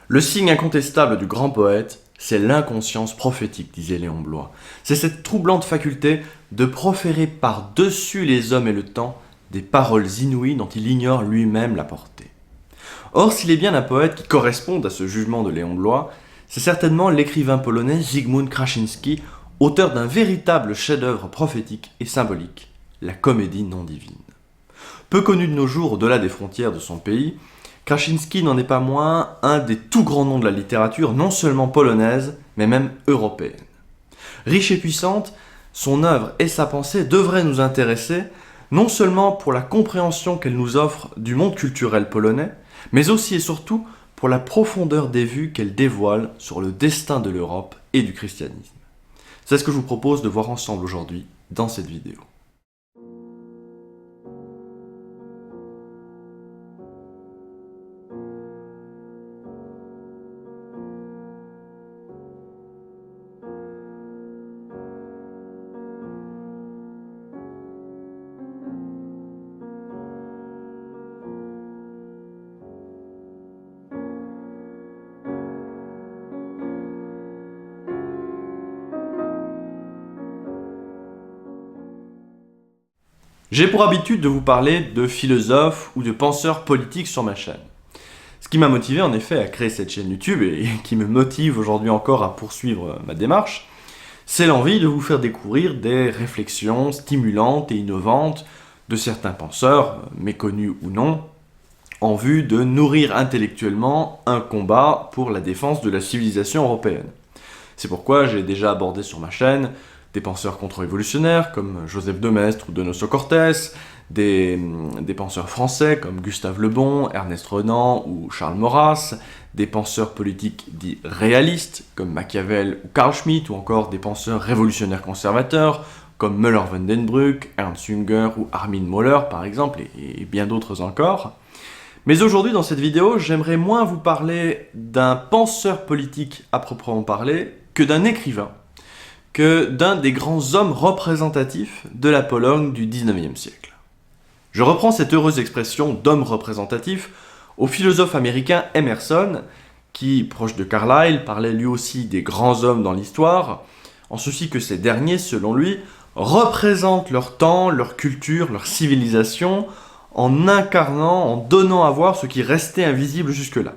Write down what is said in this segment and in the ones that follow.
Le signe incontestable du grand poète, c'est l'inconscience prophétique, disait Léon Bloy. C'est cette troublante faculté de proférer par-dessus les hommes et le temps des paroles inouïes dont il ignore lui-même la portée. Or, s'il est bien un poète qui corresponde à ce jugement de Léon Bloy, c'est certainement l'écrivain polonais Zygmunt Krasinski, auteur d'un véritable chef-d'œuvre prophétique et symbolique, la comédie non divine. Peu connu de nos jours au-delà des frontières de son pays, Krasinski n'en est pas moins un des tout grands noms de la littérature, non seulement polonaise, mais même européenne. Riche et puissante, son œuvre et sa pensée devraient nous intéresser, non seulement pour la compréhension qu'elle nous offre du monde culturel polonais, mais aussi et surtout pour la profondeur des vues qu'elle dévoile sur le destin de l'Europe et du christianisme. C'est ce que je vous propose de voir ensemble aujourd'hui dans cette vidéo. J'ai pour habitude de vous parler de philosophes ou de penseurs politiques sur ma chaîne. Ce qui m'a motivé en effet à créer cette chaîne YouTube et qui me motive aujourd'hui encore à poursuivre ma démarche, c'est l'envie de vous faire découvrir des réflexions stimulantes et innovantes de certains penseurs, méconnus ou non, en vue de nourrir intellectuellement un combat pour la défense de la civilisation européenne. C'est pourquoi j'ai déjà abordé sur ma chaîne des penseurs contre-révolutionnaires comme Joseph de Maistre ou Donoso Cortés, des penseurs français comme Gustave Le Bon, Ernest Renan ou Charles Maurras, des penseurs politiques dits réalistes comme Machiavel ou Carl Schmitt, ou encore des penseurs révolutionnaires conservateurs comme Müller-Vandenbruck, Ernst Jünger ou Armin Mohler par exemple, et bien d'autres encore. Mais aujourd'hui, dans cette vidéo, j'aimerais moins vous parler d'un penseur politique à proprement parler que d'un écrivain, que d'un des grands hommes représentatifs de la Pologne du XIXe siècle. Je reprends cette heureuse expression d'homme représentatif au philosophe américain Emerson, qui, proche de Carlyle, parlait lui aussi des grands hommes dans l'histoire, en ceci que ces derniers, selon lui, représentent leur temps, leur culture, leur civilisation, en incarnant, en donnant à voir ce qui restait invisible jusque-là.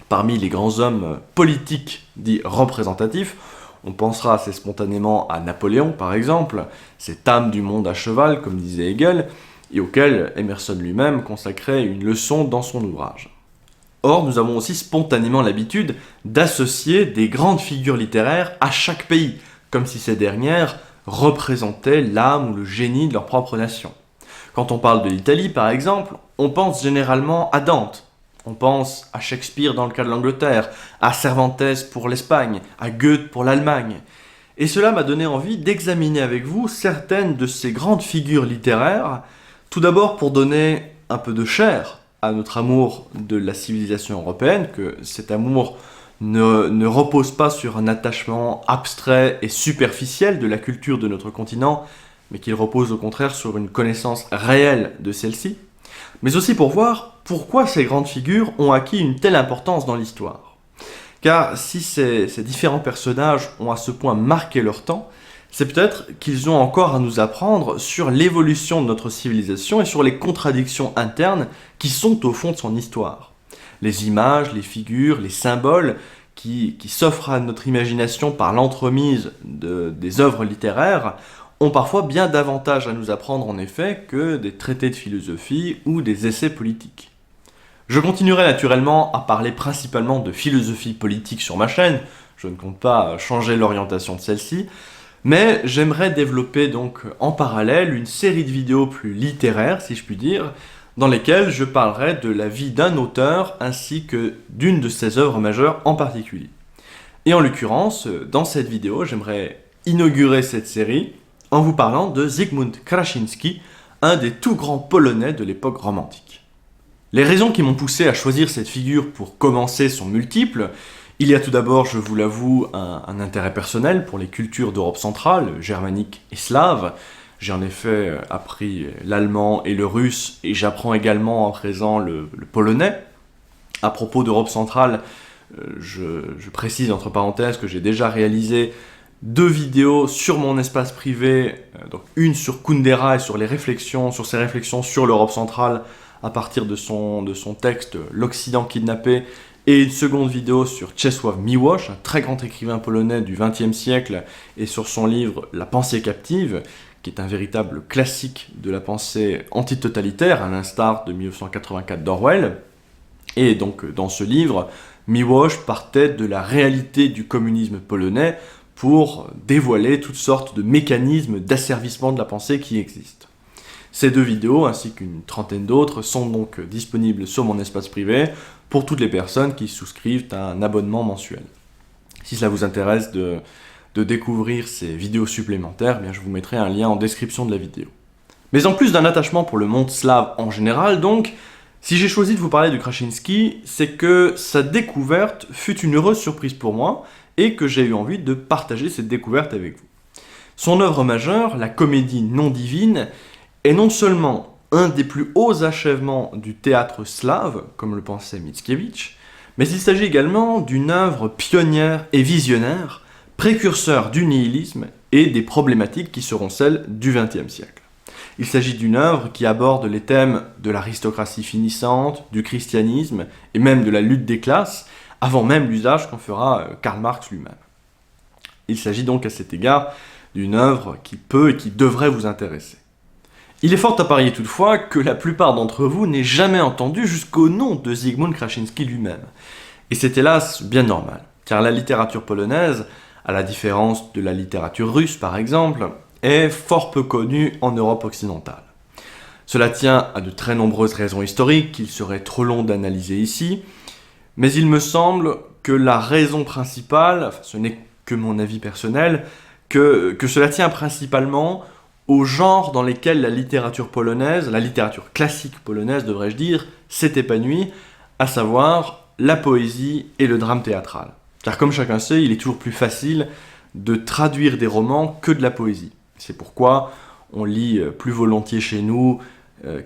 Parmi les grands hommes politiques dits représentatifs, on pensera assez spontanément à Napoléon, par exemple, cette âme du monde à cheval, comme disait Hegel, et auquel Emerson lui-même consacrait une leçon dans son ouvrage. Or, nous avons aussi spontanément l'habitude d'associer des grandes figures littéraires à chaque pays, comme si ces dernières représentaient l'âme ou le génie de leur propre nation. Quand on parle de l'Italie, par exemple, on pense généralement à Dante. On pense à Shakespeare dans le cas de l'Angleterre, à Cervantes pour l'Espagne, à Goethe pour l'Allemagne. Et cela m'a donné envie d'examiner avec vous certaines de ces grandes figures littéraires, tout d'abord pour donner un peu de chair à notre amour de la civilisation européenne, que cet amour ne repose pas sur un attachement abstrait et superficiel de la culture de notre continent, mais qu'il repose au contraire sur une connaissance réelle de celle-ci, mais aussi pour voir pourquoi ces grandes figures ont acquis une telle importance dans l'histoire. Car si ces différents personnages ont à ce point marqué leur temps, c'est peut-être qu'ils ont encore à nous apprendre sur l'évolution de notre civilisation et sur les contradictions internes qui sont au fond de son histoire. Les images, les figures, les symboles qui s'offrent à notre imagination par l'entremise des œuvres littéraires ont parfois bien davantage à nous apprendre en effet que des traités de philosophie ou des essais politiques. Je continuerai naturellement à parler principalement de philosophie politique sur ma chaîne, je ne compte pas changer l'orientation de celle-ci, mais j'aimerais développer donc en parallèle une série de vidéos plus littéraires, si je puis dire, dans lesquelles je parlerai de la vie d'un auteur ainsi que d'une de ses œuvres majeures en particulier. Et en l'occurrence, dans cette vidéo, j'aimerais inaugurer cette série en vous parlant de Zygmunt Krasinski, un des tout grands Polonais de l'époque romantique. Les raisons qui m'ont poussé à choisir cette figure pour commencer sont multiples. Il y a tout d'abord, je vous l'avoue, un intérêt personnel pour les cultures d'Europe centrale, germanique et slave. J'ai en effet appris l'allemand et le russe, et j'apprends également à présent le polonais. À propos d'Europe centrale, Je précise entre parenthèses que j'ai déjà réalisé 2 vidéos sur mon espace privé, donc une sur Kundera et sur ses réflexions sur l'Europe centrale à partir de son texte L'Occident kidnappé, et une seconde vidéo sur Czesław Miłosz, un très grand écrivain polonais du XXe siècle, et sur son livre La pensée captive, qui est un véritable classique de la pensée antitotalitaire, à l'instar de 1984 d'Orwell. Et donc dans ce livre, Miłosz partait de la réalité du communisme polonais pour dévoiler toutes sortes de mécanismes d'asservissement de la pensée qui existent. Ces 2 vidéos, ainsi qu'une trentaine d'autres, sont donc disponibles sur mon espace privé pour toutes les personnes qui souscrivent à un abonnement mensuel. Si cela vous intéresse de découvrir ces vidéos supplémentaires, bien je vous mettrai un lien en description de la vidéo. Mais en plus d'un attachement pour le monde slave en général, donc, si j'ai choisi de vous parler de Kraszinski, c'est que sa découverte fut une heureuse surprise pour moi, et que j'ai eu envie de partager cette découverte avec vous. Son œuvre majeure, la comédie non divine, est non seulement un des plus hauts achèvements du théâtre slave, comme le pensait Mickiewicz, mais il s'agit également d'une œuvre pionnière et visionnaire, précurseur du nihilisme et des problématiques qui seront celles du XXe siècle. Il s'agit d'une œuvre qui aborde les thèmes de l'aristocratie finissante, du christianisme et même de la lutte des classes, avant même l'usage qu'en fera Karl Marx lui-même. Il s'agit donc à cet égard d'une œuvre qui peut et qui devrait vous intéresser. Il est fort à parier toutefois que la plupart d'entre vous n'aient jamais entendu jusqu'au nom de Zygmunt Kraszinski lui-même. Et c'est hélas bien normal, car la littérature polonaise, à la différence de la littérature russe par exemple, est fort peu connue en Europe occidentale. Cela tient à de très nombreuses raisons historiques qu'il serait trop long d'analyser ici, mais il me semble que la raison principale, ce n'est que mon avis personnel, que cela tient principalement au genre dans lesquels la littérature polonaise, la littérature classique polonaise devrais-je dire, s'est épanouie, à savoir la poésie et le drame théâtral. Car comme chacun sait, il est toujours plus facile de traduire des romans que de la poésie. C'est pourquoi on lit plus volontiers chez nous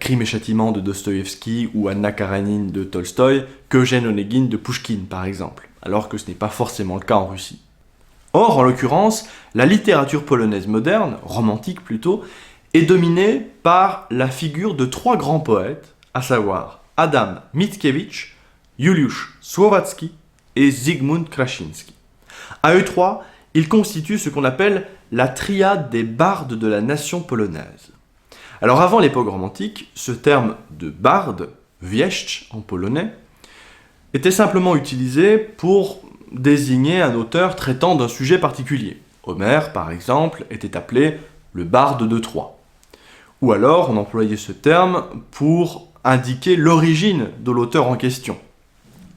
Crime et châtiment de Dostoïevski ou Anna Karénine de Tolstoï qu'Eugène Onegin de Pouchkine par exemple, alors que ce n'est pas forcément le cas en Russie. Or, en l'occurrence, la littérature polonaise moderne, romantique plutôt, est dominée par la figure de 3 grands poètes, à savoir Adam Mickiewicz, Juliusz Słowacki et Zygmunt Kraszinski. À eux 3, ils constituent ce qu'on appelle la triade des bardes de la nation polonaise. Alors avant l'époque romantique, ce terme de barde, wieszcz en polonais, était simplement utilisé pour désigner un auteur traitant d'un sujet particulier. Homère, par exemple, était appelé le barde de Troie. Ou alors on employait ce terme pour indiquer l'origine de l'auteur en question.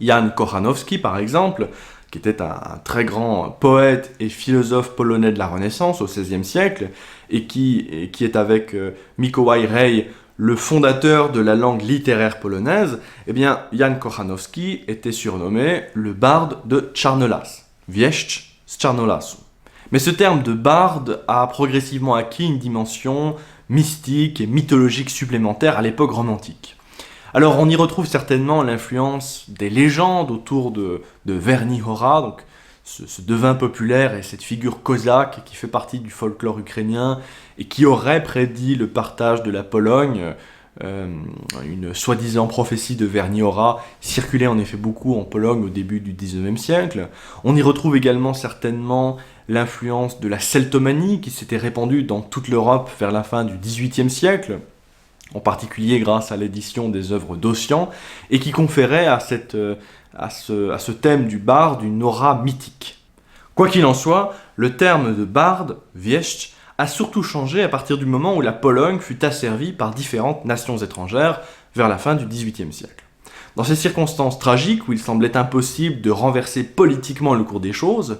Jan Kochanowski, par exemple, qui était un très grand poète et philosophe polonais de la Renaissance au XVIe siècle, et qui est avec Mikołaj Rej, le fondateur de la langue littéraire polonaise, eh bien, Jan Kochanowski était surnommé le barde de Czarnolas, wieszcz z Czarnolasu. Mais ce terme de barde a progressivement acquis une dimension mystique et mythologique supplémentaire à l'époque romantique. Alors on y retrouve certainement l'influence des légendes autour de Verni Hora, donc ce devin populaire et cette figure cosaque qui fait partie du folklore ukrainien et qui aurait prédit le partage de la Pologne. Une soi-disant prophétie de Verni Hora circulait en effet beaucoup en Pologne au début du XIXe siècle. On y retrouve également certainement l'influence de la celtomanie qui s'était répandue dans toute l'Europe vers la fin du XVIIIe siècle, en particulier grâce à l'édition des œuvres d'Ossian, et qui conférait à ce thème du barde une aura mythique. Quoi qu'il en soit, le terme de barde, wieszcz, a surtout changé à partir du moment où la Pologne fut asservie par différentes nations étrangères vers la fin du XVIIIe siècle. Dans ces circonstances tragiques où il semblait impossible de renverser politiquement le cours des choses,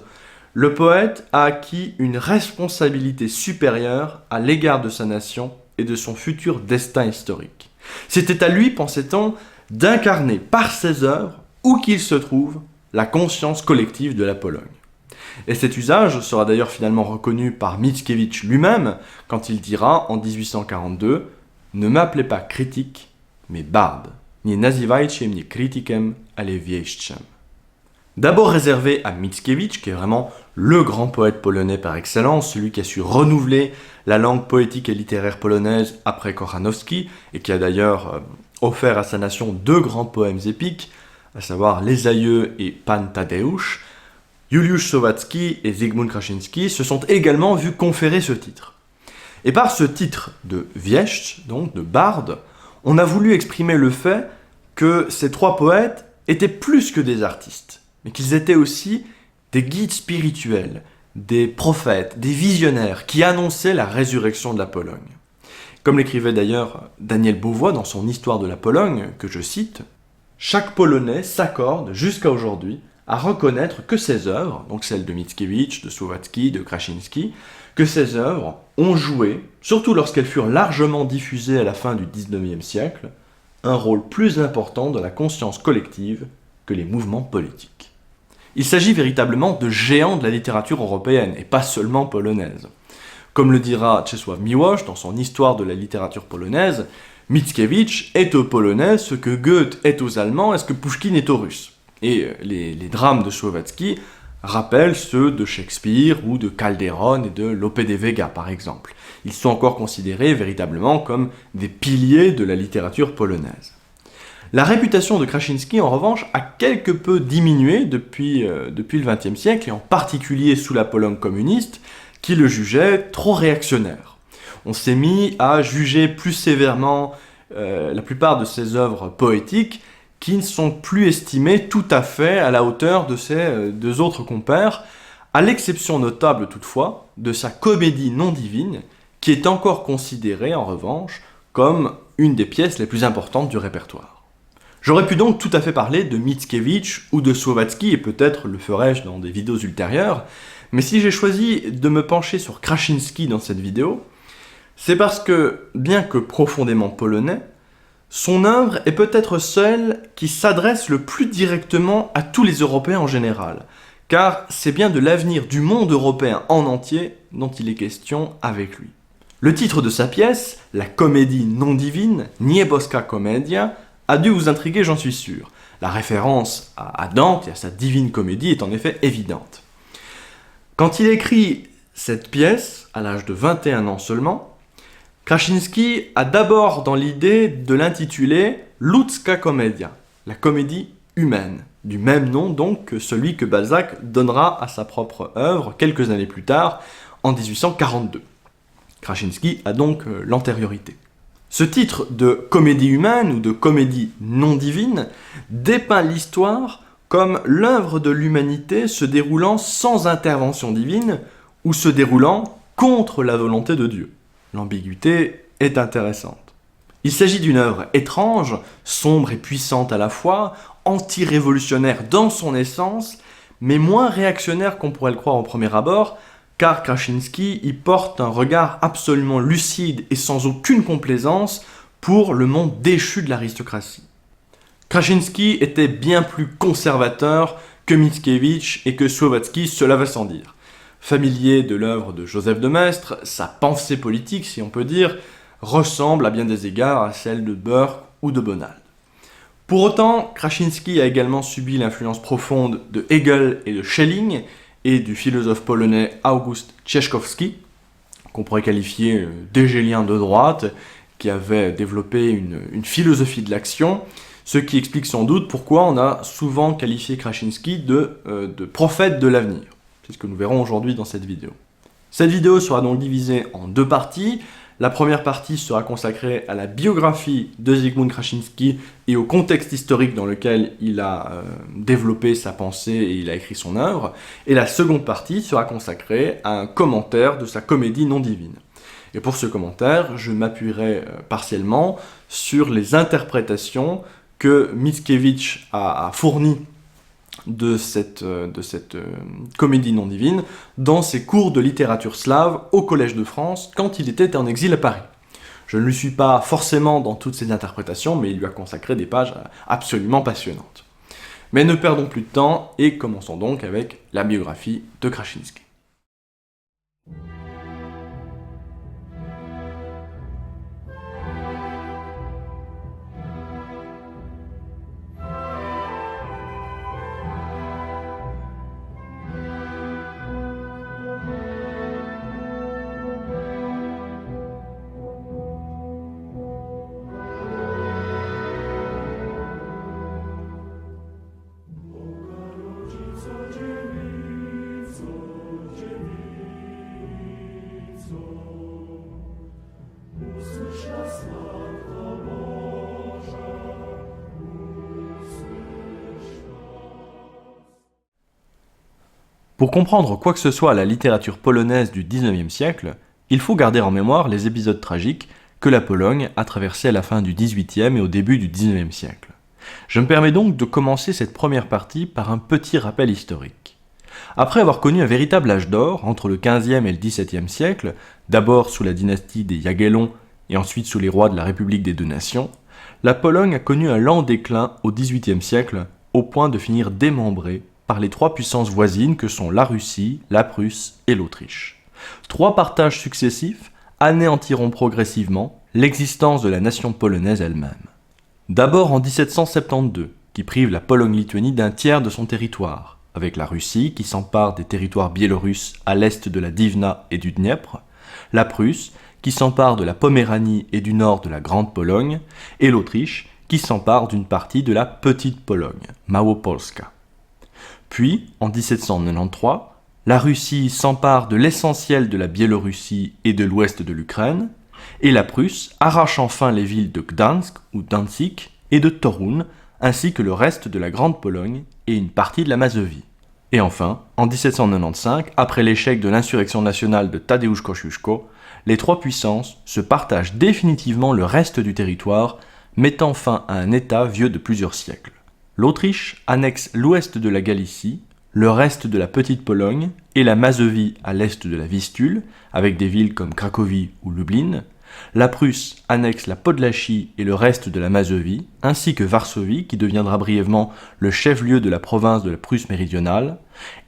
le poète a acquis une responsabilité supérieure à l'égard de sa nation et de son futur destin historique. C'était à lui, pensait-on, d'incarner par ses œuvres, où qu'il se trouve, la conscience collective de la Pologne. Et cet usage sera d'ailleurs finalement reconnu par Mickiewicz lui-même quand il dira en 1842 « Ne m'appelez pas critique, mais barde. Nie nazywajcie mnie krytykiem, ale wieszczem ». D'abord réservé à Mickiewicz, qui est vraiment le grand poète polonais par excellence, celui qui a su renouveler la langue poétique et littéraire polonaise après Kochanowski, et qui a d'ailleurs offert à sa nation 2 grands poèmes épiques, à savoir Les Aïeux et Pan Tadeusz. Juliusz Słowacki et Zygmunt Krasinski se sont également vus conférer ce titre. Et par ce titre de wieszcz, donc de barde, on a voulu exprimer le fait que ces 3 poètes étaient plus que des artistes, mais qu'ils étaient aussi des guides spirituels, des prophètes, des visionnaires qui annonçaient la résurrection de la Pologne. Comme l'écrivait d'ailleurs Daniel Beauvois dans son Histoire de la Pologne, que je cite, « Chaque Polonais s'accorde jusqu'à aujourd'hui à reconnaître que ses œuvres, donc celles de Mickiewicz, de Słowacki, de Krasinski, que ces œuvres ont joué, surtout lorsqu'elles furent largement diffusées à la fin du XIXe siècle, un rôle plus important dans la conscience collective que les mouvements politiques. » Il s'agit véritablement de géants de la littérature européenne, et pas seulement polonaise. Comme le dira Czesław Miłosz dans son Histoire de la littérature polonaise, Mickiewicz est aux Polonais ce que Goethe est aux Allemands et ce que Pouchkine est aux Russes. Et les drames de Słowacki rappellent ceux de Shakespeare ou de Calderon et de Lope de Vega par exemple. Ils sont encore considérés véritablement comme des piliers de la littérature polonaise. La réputation de Krasinski, en revanche, a quelque peu diminué depuis le XXe siècle, et en particulier sous la Pologne communiste, qui le jugeait trop réactionnaire. On s'est mis à juger plus sévèrement la plupart de ses œuvres poétiques, qui ne sont plus estimées tout à fait à la hauteur de ses 2 autres compères, à l'exception notable toutefois de sa comédie non divine, qui est encore considérée en revanche comme une des pièces les plus importantes du répertoire. J'aurais pu donc tout à fait parler de Mickiewicz ou de Słowacki, et peut-être le ferai-je dans des vidéos ultérieures, mais si j'ai choisi de me pencher sur Krasinski dans cette vidéo, c'est parce que, bien que profondément polonais, son œuvre est peut-être celle qui s'adresse le plus directement à tous les Européens en général, car c'est bien de l'avenir du monde européen en entier dont il est question avec lui. Le titre de sa pièce, la comédie non divine, Niebieska Komedia, a dû vous intriguer, j'en suis sûr. La référence à Dante et à sa divine comédie est en effet évidente. Quand il écrit cette pièce, à l'âge de 21 ans seulement, Krasinski a d'abord dans l'idée de l'intituler Ludzka Komedia, la comédie humaine, du même nom donc que celui que Balzac donnera à sa propre œuvre quelques années plus tard, en 1842. Krasinski a donc l'antériorité. Ce titre de comédie humaine ou de comédie non divine dépeint l'histoire comme l'œuvre de l'humanité se déroulant sans intervention divine ou se déroulant contre la volonté de Dieu. L'ambiguïté est intéressante. Il s'agit d'une œuvre étrange, sombre et puissante à la fois, anti-révolutionnaire dans son essence, mais moins réactionnaire qu'on pourrait le croire au premier abord, car Krasinski y porte un regard absolument lucide et sans aucune complaisance pour le monde déchu de l'aristocratie. Krasinski était bien plus conservateur que Mickiewicz et que Słowacki, cela va sans dire. Familier de l'œuvre de Joseph de Maistre, sa pensée politique, si on peut dire, ressemble à bien des égards à celle de Burke ou de Bonald. Pour autant, Krasinski a également subi l'influence profonde de Hegel et de Schelling, et du philosophe polonais August Cieszkowski, qu'on pourrait qualifier d'hégélien de droite, qui avait développé une philosophie de l'action, ce qui explique sans doute pourquoi on a souvent qualifié Krasinski de prophète de l'avenir. C'est ce que nous verrons aujourd'hui dans cette vidéo. Cette vidéo sera donc divisée en 2 parties. La première partie sera consacrée à la biographie de Zygmunt Krasinski et au contexte historique dans lequel il a développé sa pensée et il a écrit son œuvre. Et la seconde partie sera consacrée à un commentaire de sa comédie non divine. Et pour ce commentaire, je m'appuierai partiellement sur les interprétations que Mickiewicz a fournies de cette comédie non divine dans ses cours de littérature slave au Collège de France quand il était en exil à Paris. Je ne lui suis pas forcément dans toutes ses interprétations, mais il lui a consacré des pages absolument passionnantes. Mais ne perdons plus de temps et commençons donc avec la biographie de Krasinski. Pour comprendre quoi que ce soit à la littérature polonaise du XIXe siècle, il faut garder en mémoire les épisodes tragiques que la Pologne a traversés à la fin du XVIIIe et au début du XIXe siècle. Je me permets donc de commencer cette première partie par un petit rappel historique. Après avoir connu un véritable âge d'or entre le XVe et le XVIIe siècle, d'abord sous la dynastie des Jagellons et ensuite sous les rois de la République des Deux Nations, la Pologne a connu un lent déclin au XVIIIe siècle, au point de finir démembrée par les trois puissances voisines que sont la Russie, la Prusse et l'Autriche. Trois partages successifs anéantiront progressivement l'existence de la nation polonaise elle-même. D'abord en 1772, qui prive la Pologne-Lituanie d'un tiers de son territoire, avec la Russie qui s'empare des territoires biélorusses à l'est de la Divna et du Dniepr, la Prusse qui s'empare de la Poméranie et du nord de la Grande Pologne, et l'Autriche qui s'empare d'une partie de la Petite Pologne, Małopolska. Puis, en 1793, la Russie s'empare de l'essentiel de la Biélorussie et de l'ouest de l'Ukraine, et la Prusse arrache enfin les villes de Gdansk ou Danzig et de Toruń, ainsi que le reste de la Grande Pologne et une partie de la Mazovie. Et enfin, en 1795, après l'échec de l'insurrection nationale de Tadeusz Kościuszko, les trois puissances se partagent définitivement le reste du territoire, mettant fin à un État vieux de plusieurs siècles. L'Autriche annexe l'ouest de la Galicie, le reste de la Petite Pologne et la Mazovie à l'est de la Vistule, avec des villes comme Cracovie ou Lublin. La Prusse annexe la Podlachie et le reste de la Mazovie, ainsi que Varsovie, qui deviendra brièvement le chef-lieu de la province de la Prusse méridionale.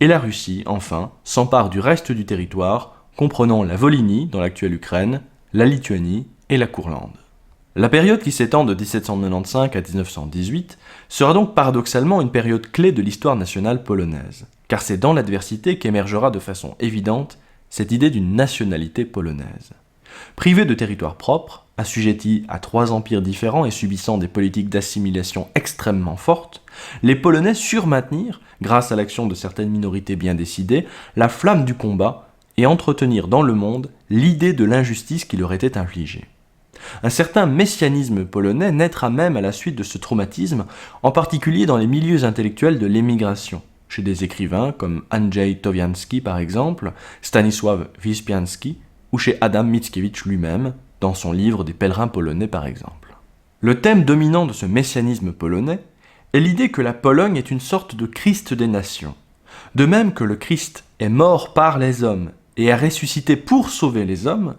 Et la Russie, enfin, s'empare du reste du territoire, comprenant la Volhynie, dans l'actuelle Ukraine, la Lituanie et la Courlande. La période qui s'étend de 1795 à 1918 sera donc paradoxalement une période clé de l'histoire nationale polonaise, car c'est dans l'adversité qu'émergera de façon évidente cette idée d'une nationalité polonaise. Privée de territoire propre, assujettie à trois empires différents et subissant des politiques d'assimilation extrêmement fortes, les Polonais surent maintenir, grâce à l'action de certaines minorités bien décidées, la flamme du combat et entretenir dans le monde l'idée de l'injustice qui leur était infligée. Un certain messianisme polonais naîtra même à la suite de ce traumatisme, en particulier dans les milieux intellectuels de l'émigration, chez des écrivains comme Andrzej Towiański par exemple, Stanisław Wyspiański, ou chez Adam Mickiewicz lui-même, dans son livre des pèlerins polonais par exemple. Le thème dominant de ce messianisme polonais est l'idée que la Pologne est une sorte de Christ des nations. De même que le Christ est mort par les hommes et a ressuscité pour sauver les hommes,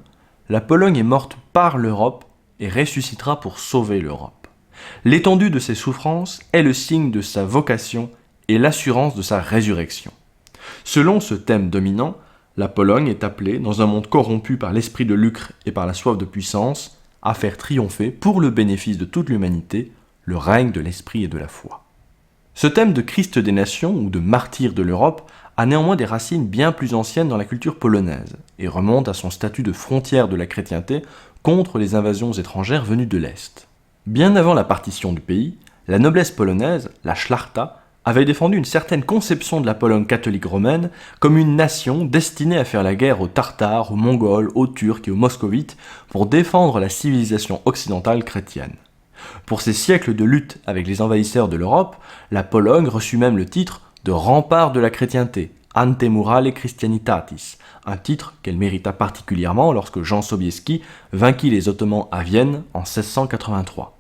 la Pologne est morte par l'Europe et ressuscitera pour sauver l'Europe. L'étendue de ses souffrances est le signe de sa vocation et l'assurance de sa résurrection. Selon ce thème dominant, la Pologne est appelée, dans un monde corrompu par l'esprit de lucre et par la soif de puissance, à faire triompher, pour le bénéfice de toute l'humanité, le règne de l'esprit et de la foi. Ce thème de Christ des nations ou de martyr de l'Europe a néanmoins des racines bien plus anciennes dans la culture polonaise et remonte à son statut de frontière de la chrétienté contre les invasions étrangères venues de l'Est. Bien avant la partition du pays, la noblesse polonaise, la Szlachta, avait défendu une certaine conception de la Pologne catholique romaine comme une nation destinée à faire la guerre aux Tartares, aux Mongols, aux Turcs et aux Moscovites pour défendre la civilisation occidentale chrétienne. Pour ces siècles de lutte avec les envahisseurs de l'Europe, la Pologne reçut même le titre de rempart de la chrétienté, Ante murale Christianitatis, un titre qu'elle mérita particulièrement lorsque Jean Sobieski vainquit les Ottomans à Vienne en 1683.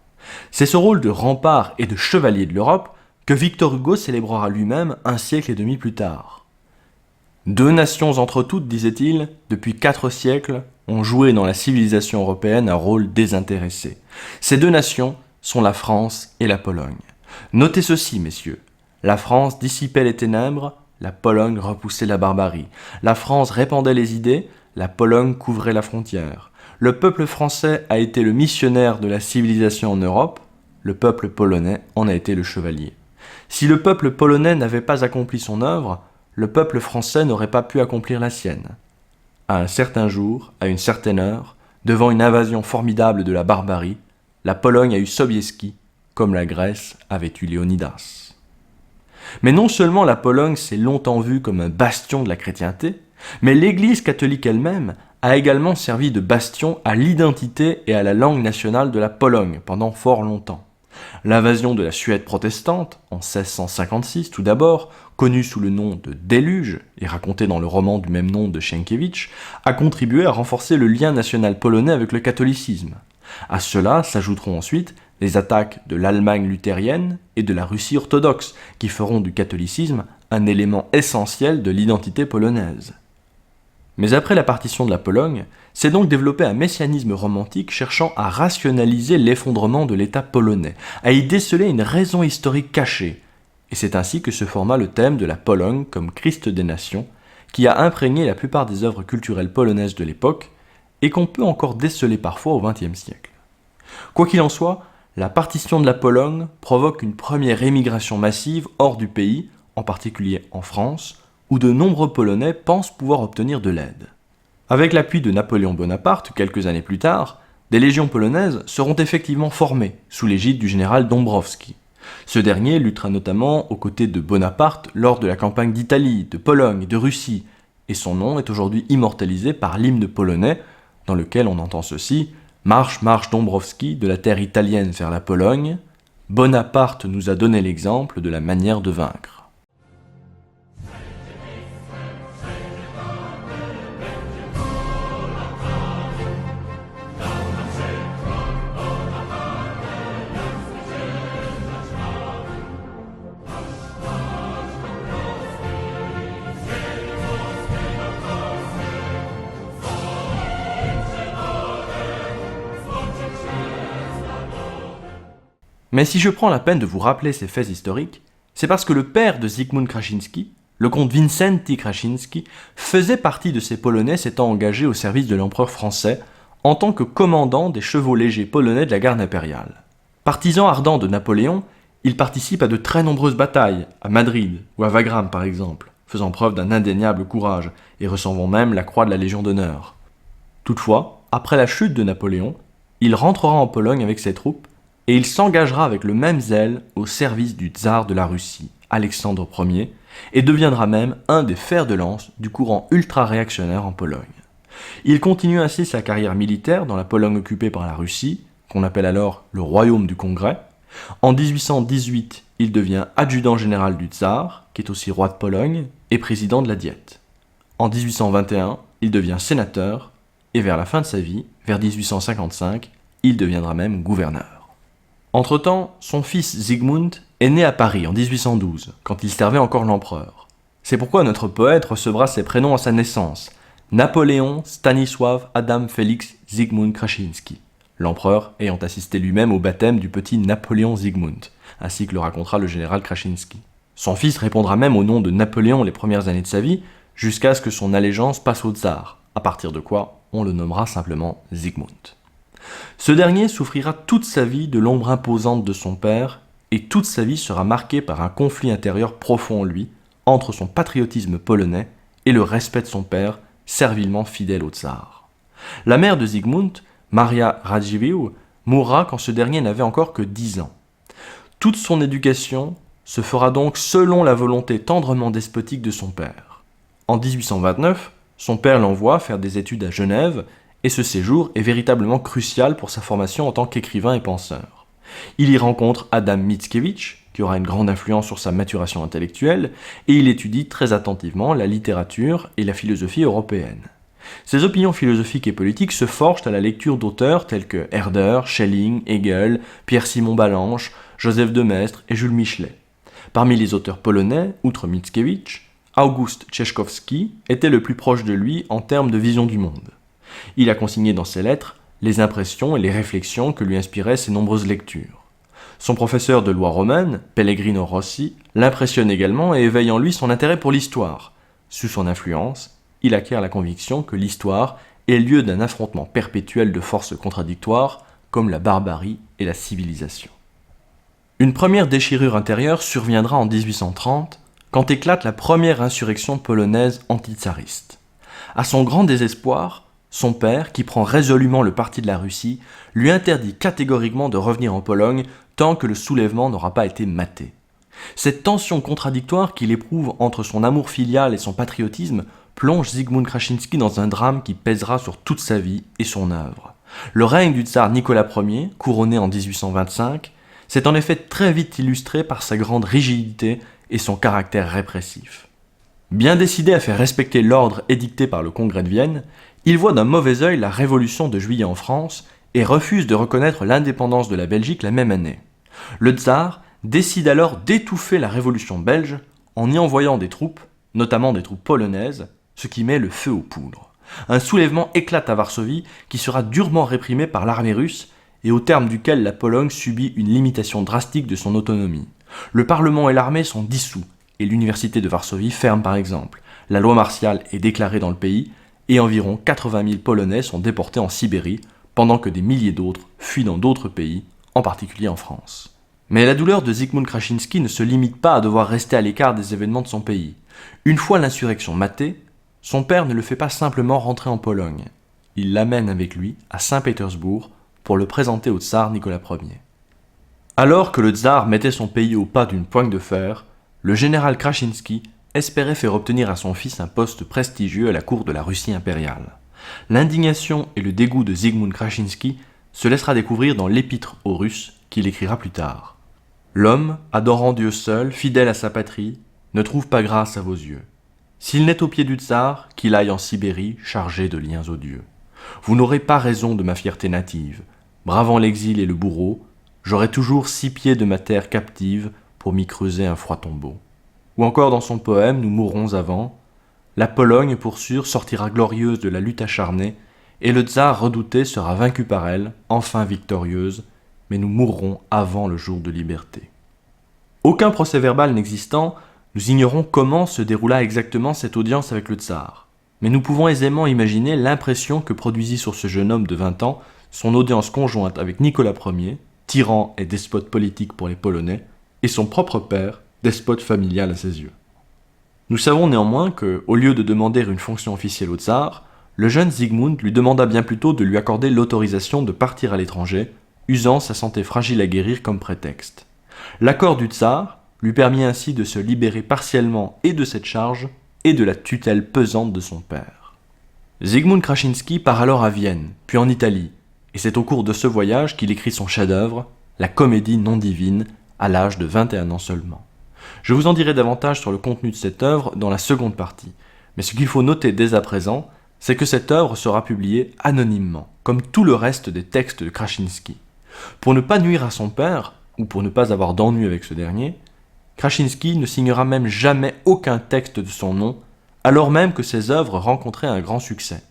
C'est ce rôle de rempart et de chevalier de l'Europe que Victor Hugo célébrera lui-même un siècle et demi plus tard. Deux nations entre toutes, disait-il, depuis 4 siècles, ont joué dans la civilisation européenne un rôle désintéressé. Ces deux nations sont la France et la Pologne. Notez ceci, messieurs. La France dissipait les ténèbres, la Pologne repoussait la barbarie. La France répandait les idées, la Pologne couvrait la frontière. Le peuple français a été le missionnaire de la civilisation en Europe, le peuple polonais en a été le chevalier. Si le peuple polonais n'avait pas accompli son œuvre, le peuple français n'aurait pas pu accomplir la sienne. À un certain jour, à une certaine heure, devant une invasion formidable de la barbarie, la Pologne a eu Sobieski, comme la Grèce avait eu Léonidas. Mais non seulement la Pologne s'est longtemps vue comme un bastion de la chrétienté, mais l'Église catholique elle-même a également servi de bastion à l'identité et à la langue nationale de la Pologne pendant fort longtemps. L'invasion de la Suède protestante, en 1656 tout d'abord, connue sous le nom de déluge et racontée dans le roman du même nom de Sienkiewicz, a contribué à renforcer le lien national polonais avec le catholicisme. À cela s'ajouteront ensuite les attaques de l'Allemagne luthérienne et de la Russie orthodoxe, qui feront du catholicisme un élément essentiel de l'identité polonaise. Mais après la partition de la Pologne, s'est donc développé un messianisme romantique cherchant à rationaliser l'effondrement de l'État polonais, à y déceler une raison historique cachée. Et c'est ainsi que se forma le thème de la Pologne comme Christ des nations, qui a imprégné la plupart des œuvres culturelles polonaises de l'époque, et qu'on peut encore déceler parfois au XXe siècle. Quoi qu'il en soit, la partition de la Pologne provoque une première émigration massive hors du pays, en particulier en France, où de nombreux Polonais pensent pouvoir obtenir de l'aide. Avec l'appui de Napoléon Bonaparte, quelques années plus tard, des légions polonaises seront effectivement formées, sous l'égide du général Dąbrowski. Ce dernier luttera notamment aux côtés de Bonaparte lors de la campagne d'Italie, de Pologne et de Russie, et son nom est aujourd'hui immortalisé par l'hymne polonais, dans lequel on entend ceci « Marche, marche Dąbrowski de la terre italienne vers la Pologne, Bonaparte nous a donné l'exemple de la manière de vaincre. » Mais si je prends la peine de vous rappeler ces faits historiques, c'est parce que le père de Zygmunt Krasinski, le comte Wincenty Krasinski, faisait partie de ces Polonais s'étant engagés au service de l'empereur français en tant que commandant des chevaux légers polonais de la garde impériale. Partisan ardent de Napoléon, il participe à de très nombreuses batailles, à Madrid ou à Wagram par exemple, faisant preuve d'un indéniable courage et recevant même la croix de la Légion d'honneur. Toutefois, après la chute de Napoléon, il rentrera en Pologne avec ses troupes et il s'engagera avec le même zèle au service du tsar de la Russie, Alexandre Ier, et deviendra même un des fers de lance du courant ultra-réactionnaire en Pologne. Il continue ainsi sa carrière militaire dans la Pologne occupée par la Russie, qu'on appelle alors le Royaume du Congrès. En 1818, il devient adjudant général du tsar, qui est aussi roi de Pologne, et président de la Diète. En 1821, il devient sénateur, et vers la fin de sa vie, vers 1855, il deviendra même gouverneur. Entre-temps, son fils Zygmunt est né à Paris en 1812, quand il servait encore l'empereur. C'est pourquoi notre poète recevra ses prénoms à sa naissance, Napoléon Stanisław Adam Félix Zygmunt Krasinski, l'empereur ayant assisté lui-même au baptême du petit Napoléon Zygmunt, ainsi que le racontera le général Krasinski. Son fils répondra même au nom de Napoléon les premières années de sa vie, jusqu'à ce que son allégeance passe au tsar, à partir de quoi on le nommera simplement Zygmunt. Ce dernier souffrira toute sa vie de l'ombre imposante de son père, et toute sa vie sera marquée par un conflit intérieur profond en lui, entre son patriotisme polonais et le respect de son père, servilement fidèle au tsar. La mère de Zygmunt, Maria Radziwiłł, mourra quand ce dernier n'avait encore que 10 ans. Toute son éducation se fera donc selon la volonté tendrement despotique de son père. En 1829, son père l'envoie faire des études à Genève, et ce séjour est véritablement crucial pour sa formation en tant qu'écrivain et penseur. Il y rencontre Adam Mickiewicz, qui aura une grande influence sur sa maturation intellectuelle, et il étudie très attentivement la littérature et la philosophie européenne. Ses opinions philosophiques et politiques se forgent à la lecture d'auteurs tels que Herder, Schelling, Hegel, Pierre-Simon Ballanche, Joseph de Maistre et Jules Michelet. Parmi les auteurs polonais, outre Mickiewicz, August Cieszkowski était le plus proche de lui en termes de vision du monde. Il a consigné dans ses lettres les impressions et les réflexions que lui inspiraient ses nombreuses lectures. Son professeur de loi romaine, Pellegrino Rossi, l'impressionne également et éveille en lui son intérêt pour l'histoire. Sous son influence, il acquiert la conviction que l'histoire est lieu d'un affrontement perpétuel de forces contradictoires comme la barbarie et la civilisation. Une première déchirure intérieure surviendra en 1830 quand éclate la première insurrection polonaise antitsariste. À son grand désespoir, son père, qui prend résolument le parti de la Russie, lui interdit catégoriquement de revenir en Pologne tant que le soulèvement n'aura pas été maté. Cette tension contradictoire qu'il éprouve entre son amour filial et son patriotisme plonge Zygmunt Krasinski dans un drame qui pèsera sur toute sa vie et son œuvre. Le règne du tsar Nicolas Ier, couronné en 1825, s'est en effet très vite illustré par sa grande rigidité et son caractère répressif. Bien décidé à faire respecter l'ordre édicté par le Congrès de Vienne, il voit d'un mauvais œil la Révolution de Juillet en France et refuse de reconnaître l'indépendance de la Belgique la même année. Le tsar décide alors d'étouffer la Révolution belge en y envoyant des troupes, notamment des troupes polonaises, ce qui met le feu aux poudres. Un soulèvement éclate à Varsovie qui sera durement réprimé par l'armée russe et au terme duquel la Pologne subit une limitation drastique de son autonomie. Le Parlement et l'armée sont dissous et l'université de Varsovie ferme par exemple. La loi martiale est déclarée dans le pays et environ 80 000 Polonais sont déportés en Sibérie pendant que des milliers d'autres fuient dans d'autres pays, en particulier en France. Mais la douleur de Zygmunt Krasinski ne se limite pas à devoir rester à l'écart des événements de son pays. Une fois l'insurrection matée, son père ne le fait pas simplement rentrer en Pologne. Il l'amène avec lui à Saint-Pétersbourg pour le présenter au tsar Nicolas Ier. Alors que le tsar mettait son pays au pas d'une poigne de fer, le général Krasinski espérait faire obtenir à son fils un poste prestigieux à la cour de la Russie impériale. L'indignation et le dégoût de Zygmunt Krasinski se laissera découvrir dans l'épître aux Russes qu'il écrira plus tard. L'homme, adorant Dieu seul, fidèle à sa patrie, ne trouve pas grâce à vos yeux. S'il n'est au pied du tsar, qu'il aille en Sibérie chargé de liens odieux. Vous n'aurez pas raison de ma fierté native. Bravant l'exil et le bourreau, j'aurai toujours 6 pieds de ma terre captive pour m'y creuser un froid tombeau. Ou encore dans son poème « Nous mourrons avant », la Pologne, pour sûr, sortira glorieuse de la lutte acharnée, et le tsar redouté sera vaincu par elle, enfin victorieuse, mais nous mourrons avant le jour de liberté. Aucun procès-verbal n'existant, nous ignorons comment se déroula exactement cette audience avec le tsar. Mais nous pouvons aisément imaginer l'impression que produisit sur ce jeune homme de 20 ans son audience conjointe avec Nicolas Ier, tyran et despote politique pour les Polonais, et son propre père, despote familial à ses yeux. Nous savons néanmoins que, au lieu de demander une fonction officielle au tsar, le jeune Zygmunt lui demanda bien plutôt de lui accorder l'autorisation de partir à l'étranger, usant sa santé fragile à guérir comme prétexte. L'accord du tsar lui permit ainsi de se libérer partiellement et de cette charge et de la tutelle pesante de son père. Zygmunt Krasinski part alors à Vienne, puis en Italie, et c'est au cours de ce voyage qu'il écrit son chef-d'œuvre, La Comédie non divine, à l'âge de 21 ans seulement. Je vous en dirai davantage sur le contenu de cette œuvre dans la seconde partie, mais ce qu'il faut noter dès à présent, c'est que cette œuvre sera publiée anonymement, comme tout le reste des textes de Krasinski. Pour ne pas nuire à son père, ou pour ne pas avoir d'ennui avec ce dernier, Krasinski ne signera même jamais aucun texte de son nom, alors même que ses œuvres rencontraient un grand succès.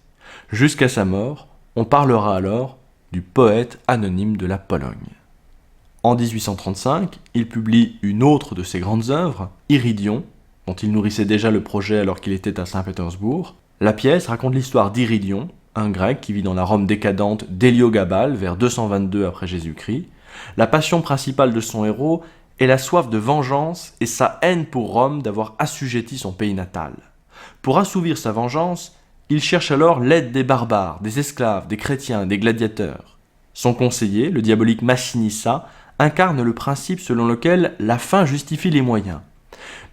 Jusqu'à sa mort, on parlera alors du poète anonyme de la Pologne. En 1835, il publie une autre de ses grandes œuvres, Iridion, dont il nourrissait déjà le projet alors qu'il était à Saint-Pétersbourg. La pièce raconte l'histoire d'Iridion, un grec qui vit dans la Rome décadente d'Héliogabale vers 222 après Jésus-Christ. La passion principale de son héros est la soif de vengeance et sa haine pour Rome d'avoir assujetti son pays natal. Pour assouvir sa vengeance, il cherche alors l'aide des barbares, des esclaves, des chrétiens, des gladiateurs. Son conseiller, le diabolique Massinissa, incarne le principe selon lequel la fin justifie les moyens.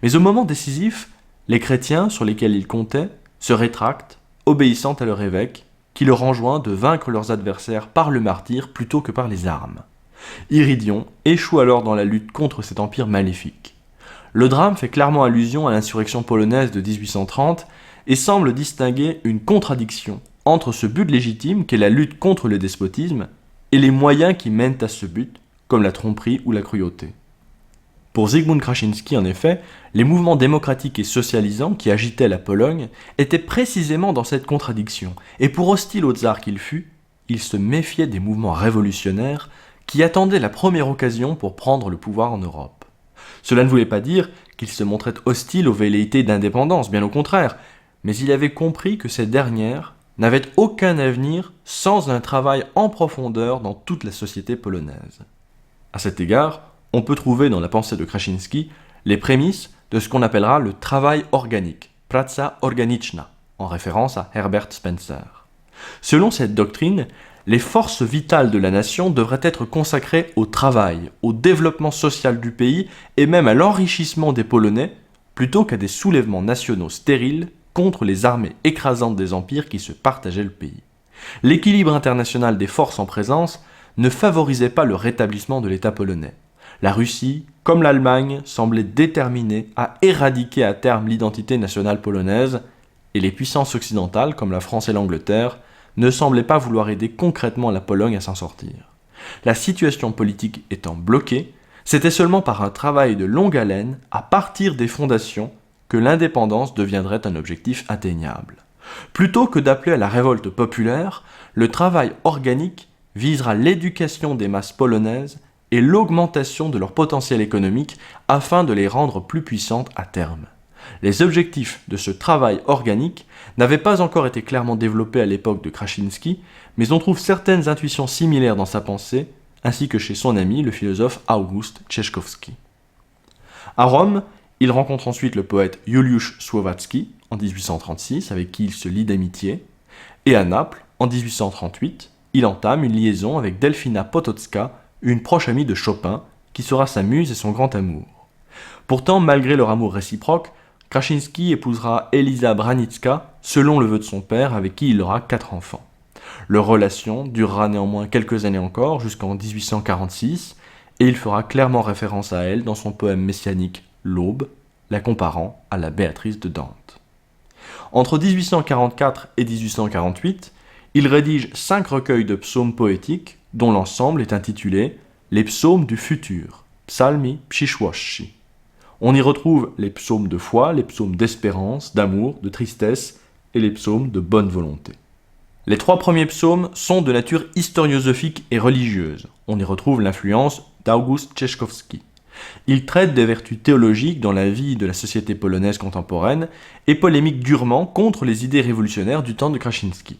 Mais au moment décisif, les chrétiens sur lesquels il comptait se rétractent, obéissant à leur évêque, qui leur enjoint de vaincre leurs adversaires par le martyre plutôt que par les armes. Iridion échoue alors dans la lutte contre cet empire maléfique. Le drame fait clairement allusion à l'insurrection polonaise de 1830 et semble distinguer une contradiction entre ce but légitime qu'est la lutte contre le despotisme et les moyens qui mènent à ce but, comme la tromperie ou la cruauté. Pour Zygmunt Krasinski, en effet, les mouvements démocratiques et socialisants qui agitaient la Pologne étaient précisément dans cette contradiction, et pour hostile au tsar qu'il fût, il se méfiait des mouvements révolutionnaires qui attendaient la première occasion pour prendre le pouvoir en Europe. Cela ne voulait pas dire qu'il se montrait hostile aux velléités d'indépendance, bien au contraire, mais il avait compris que ces dernières n'avaient aucun avenir sans un travail en profondeur dans toute la société polonaise. À cet égard, on peut trouver dans la pensée de Krasinski les prémices de ce qu'on appellera le travail organique, praca organiczna, en référence à Herbert Spencer. Selon cette doctrine, Les forces vitales de la nation devraient être consacrées au travail, au développement social du pays et même à l'enrichissement des Polonais, plutôt qu'à des soulèvements nationaux stériles contre les armées écrasantes des empires qui se partageaient le pays. L'équilibre international des forces en présence ne favorisait pas le rétablissement de l'État polonais. La Russie, comme l'Allemagne, semblaient déterminées à éradiquer à terme l'identité nationale polonaise, et les puissances occidentales, comme la France et l'Angleterre, ne semblaient pas vouloir aider concrètement la Pologne à s'en sortir. La situation politique étant bloquée, c'était seulement par un travail de longue haleine, à partir des fondations, que l'indépendance deviendrait un objectif atteignable. Plutôt que d'appeler à la révolte populaire, le travail organique visera l'éducation des masses polonaises et l'augmentation de leur potentiel économique afin de les rendre plus puissantes à terme. Les objectifs de ce travail organique n'avaient pas encore été clairement développés à l'époque de Krasinski, mais on trouve certaines intuitions similaires dans sa pensée, ainsi que chez son ami, le philosophe August Cieszkowski. À Rome, il rencontre ensuite le poète Juliusz Słowacki, en 1836, avec qui il se lie d'amitié, et à Naples, en 1838, il entame une liaison avec Delfina Potocka, une proche amie de Chopin, qui sera sa muse et son grand amour. Pourtant, malgré leur amour réciproque, Krasinski épousera Eliza Branicka, selon le vœu de son père, avec qui il aura 4 enfants. Leur relation durera néanmoins quelques années encore, jusqu'en 1846, et il fera clairement référence à elle dans son poème messianique L'Aube, la comparant à la Béatrice de Dante. Entre 1844 et 1848, il rédige 5 recueils de psaumes poétiques, dont l'ensemble est intitulé « Les psaumes du futur » (Psalmi przyszłości). On y retrouve les psaumes de foi, les psaumes d'espérance, d'amour, de tristesse et les psaumes de bonne volonté. Les 3 premiers psaumes sont de nature historiosophique et religieuse. On y retrouve l'influence d'August Cieszkowski. Ils traitent des vertus théologiques dans la vie de la société polonaise contemporaine et polémiquent durement contre les idées révolutionnaires du temps de Krasinski.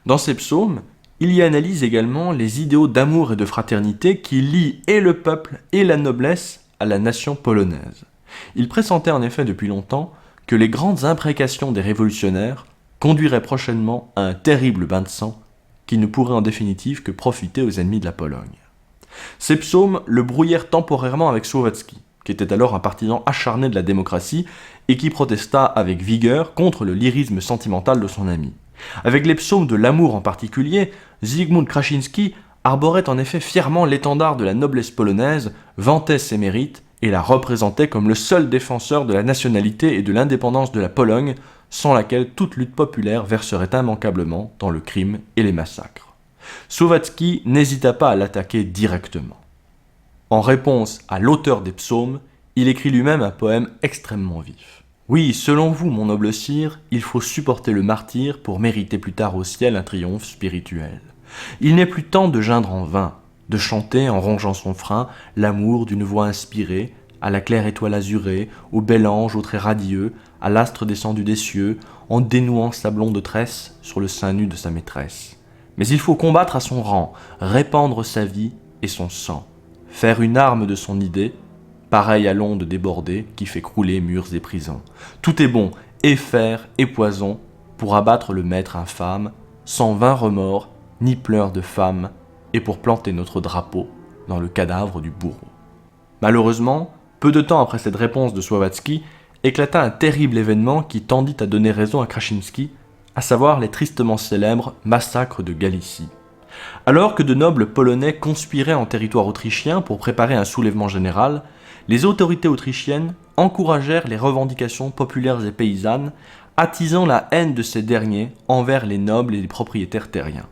Dans ces psaumes, il y analyse également les idéaux d'amour et de fraternité qui lient et le peuple et la noblesse à la nation polonaise. Il pressentait en effet depuis longtemps que les grandes imprécations des révolutionnaires conduiraient prochainement à un terrible bain de sang qui ne pourrait en définitive que profiter aux ennemis de la Pologne. Ces psaumes le brouillèrent temporairement avec Słowacki, qui était alors un partisan acharné de la démocratie et qui protesta avec vigueur contre le lyrisme sentimental de son ami. Avec les psaumes de l'amour en particulier, Zygmunt Krasinski arborait en effet fièrement l'étendard de la noblesse polonaise, vantait ses mérites et la représentait comme le seul défenseur de la nationalité et de l'indépendance de la Pologne, sans laquelle toute lutte populaire verserait immanquablement dans le crime et les massacres. Słowacki n'hésita pas à l'attaquer directement. En réponse à l'auteur des psaumes, il écrit lui-même un poème extrêmement vif. « Oui, selon vous, mon noble sire, il faut supporter le martyre pour mériter plus tard au ciel un triomphe spirituel. Il n'est plus temps de geindre en vain, de chanter en rongeant son frein l'amour d'une voix inspirée, à la claire étoile azurée, au bel ange aux traits radieux, à l'astre descendu des cieux, en dénouant sa blonde tresse sur le sein nu de sa maîtresse. Mais il faut combattre à son rang, répandre sa vie et son sang, faire une arme de son idée, pareille à l'onde débordée qui fait crouler murs et prisons. Tout est bon, et fer et poison, pour abattre le maître infâme, sans vain remords, ni pleurs de femme, et pour planter notre drapeau dans le cadavre du bourreau. » Malheureusement, peu de temps après cette réponse de Słowacki, éclata un terrible événement qui tendit à donner raison à Krasinski, à savoir les tristement célèbres massacres de Galicie. Alors que de nobles Polonais conspiraient en territoire autrichien pour préparer un soulèvement général, les autorités autrichiennes encouragèrent les revendications populaires et paysannes, attisant la haine de ces derniers envers les nobles et les propriétaires terriens.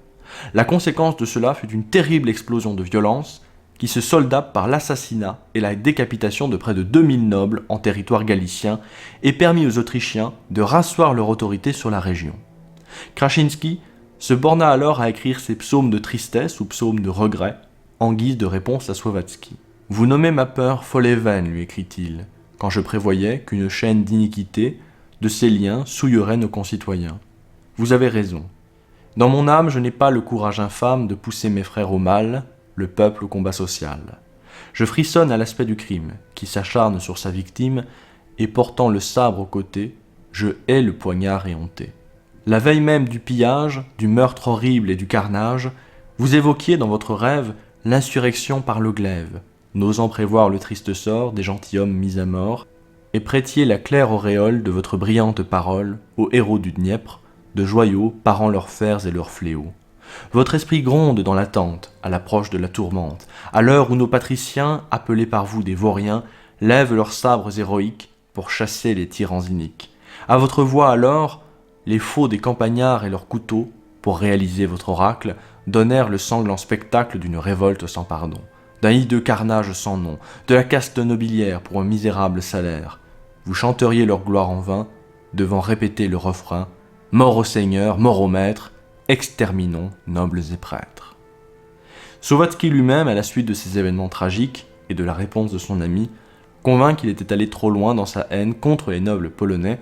La conséquence de cela fut une terrible explosion de violence qui se solda par l'assassinat et la décapitation de près de 2000 nobles en territoire galicien et permit aux Autrichiens de rasseoir leur autorité sur la région. Krasinski se borna alors à écrire ses psaumes de tristesse ou psaumes de regret en guise de réponse à Słowacki. « Vous nommez ma peur folle et vaine, lui écrit-il, quand je prévoyais qu'une chaîne d'iniquité, de ces liens, souillerait nos concitoyens. Vous avez raison. Dans mon âme, je n'ai pas le courage infâme de pousser mes frères au mal, le peuple au combat social. Je frissonne à l'aspect du crime, qui s'acharne sur sa victime, et portant le sabre au côté, je hais le poignard éhonté. La veille même du pillage, du meurtre horrible et du carnage, Vous évoquiez dans votre rêve l'insurrection par le glaive, n'osant prévoir le triste sort des gentilshommes mis à mort, et prêtiez la claire auréole de votre brillante parole aux héros du Dniepr, de joyaux parant leurs fers et leurs fléaux. Votre esprit gronde dans l'attente, à l'approche de la tourmente, à l'heure où nos patriciens, appelés par vous des vauriens, lèvent leurs sabres héroïques pour chasser les tyrans iniques. À votre voix alors, les faux des campagnards et leurs couteaux, pour réaliser votre oracle, donnèrent le sanglant spectacle d'une révolte sans pardon, d'un hideux carnage sans nom, de la caste nobiliaire pour un misérable salaire. Vous chanteriez leur gloire en vain, devant répéter le refrain « Mort au Seigneur, mort au Maître, exterminons nobles et prêtres ». Sauvatsky lui-même, à la suite de ces événements tragiques et de la réponse de son ami, convint qu'il était allé trop loin dans sa haine contre les nobles polonais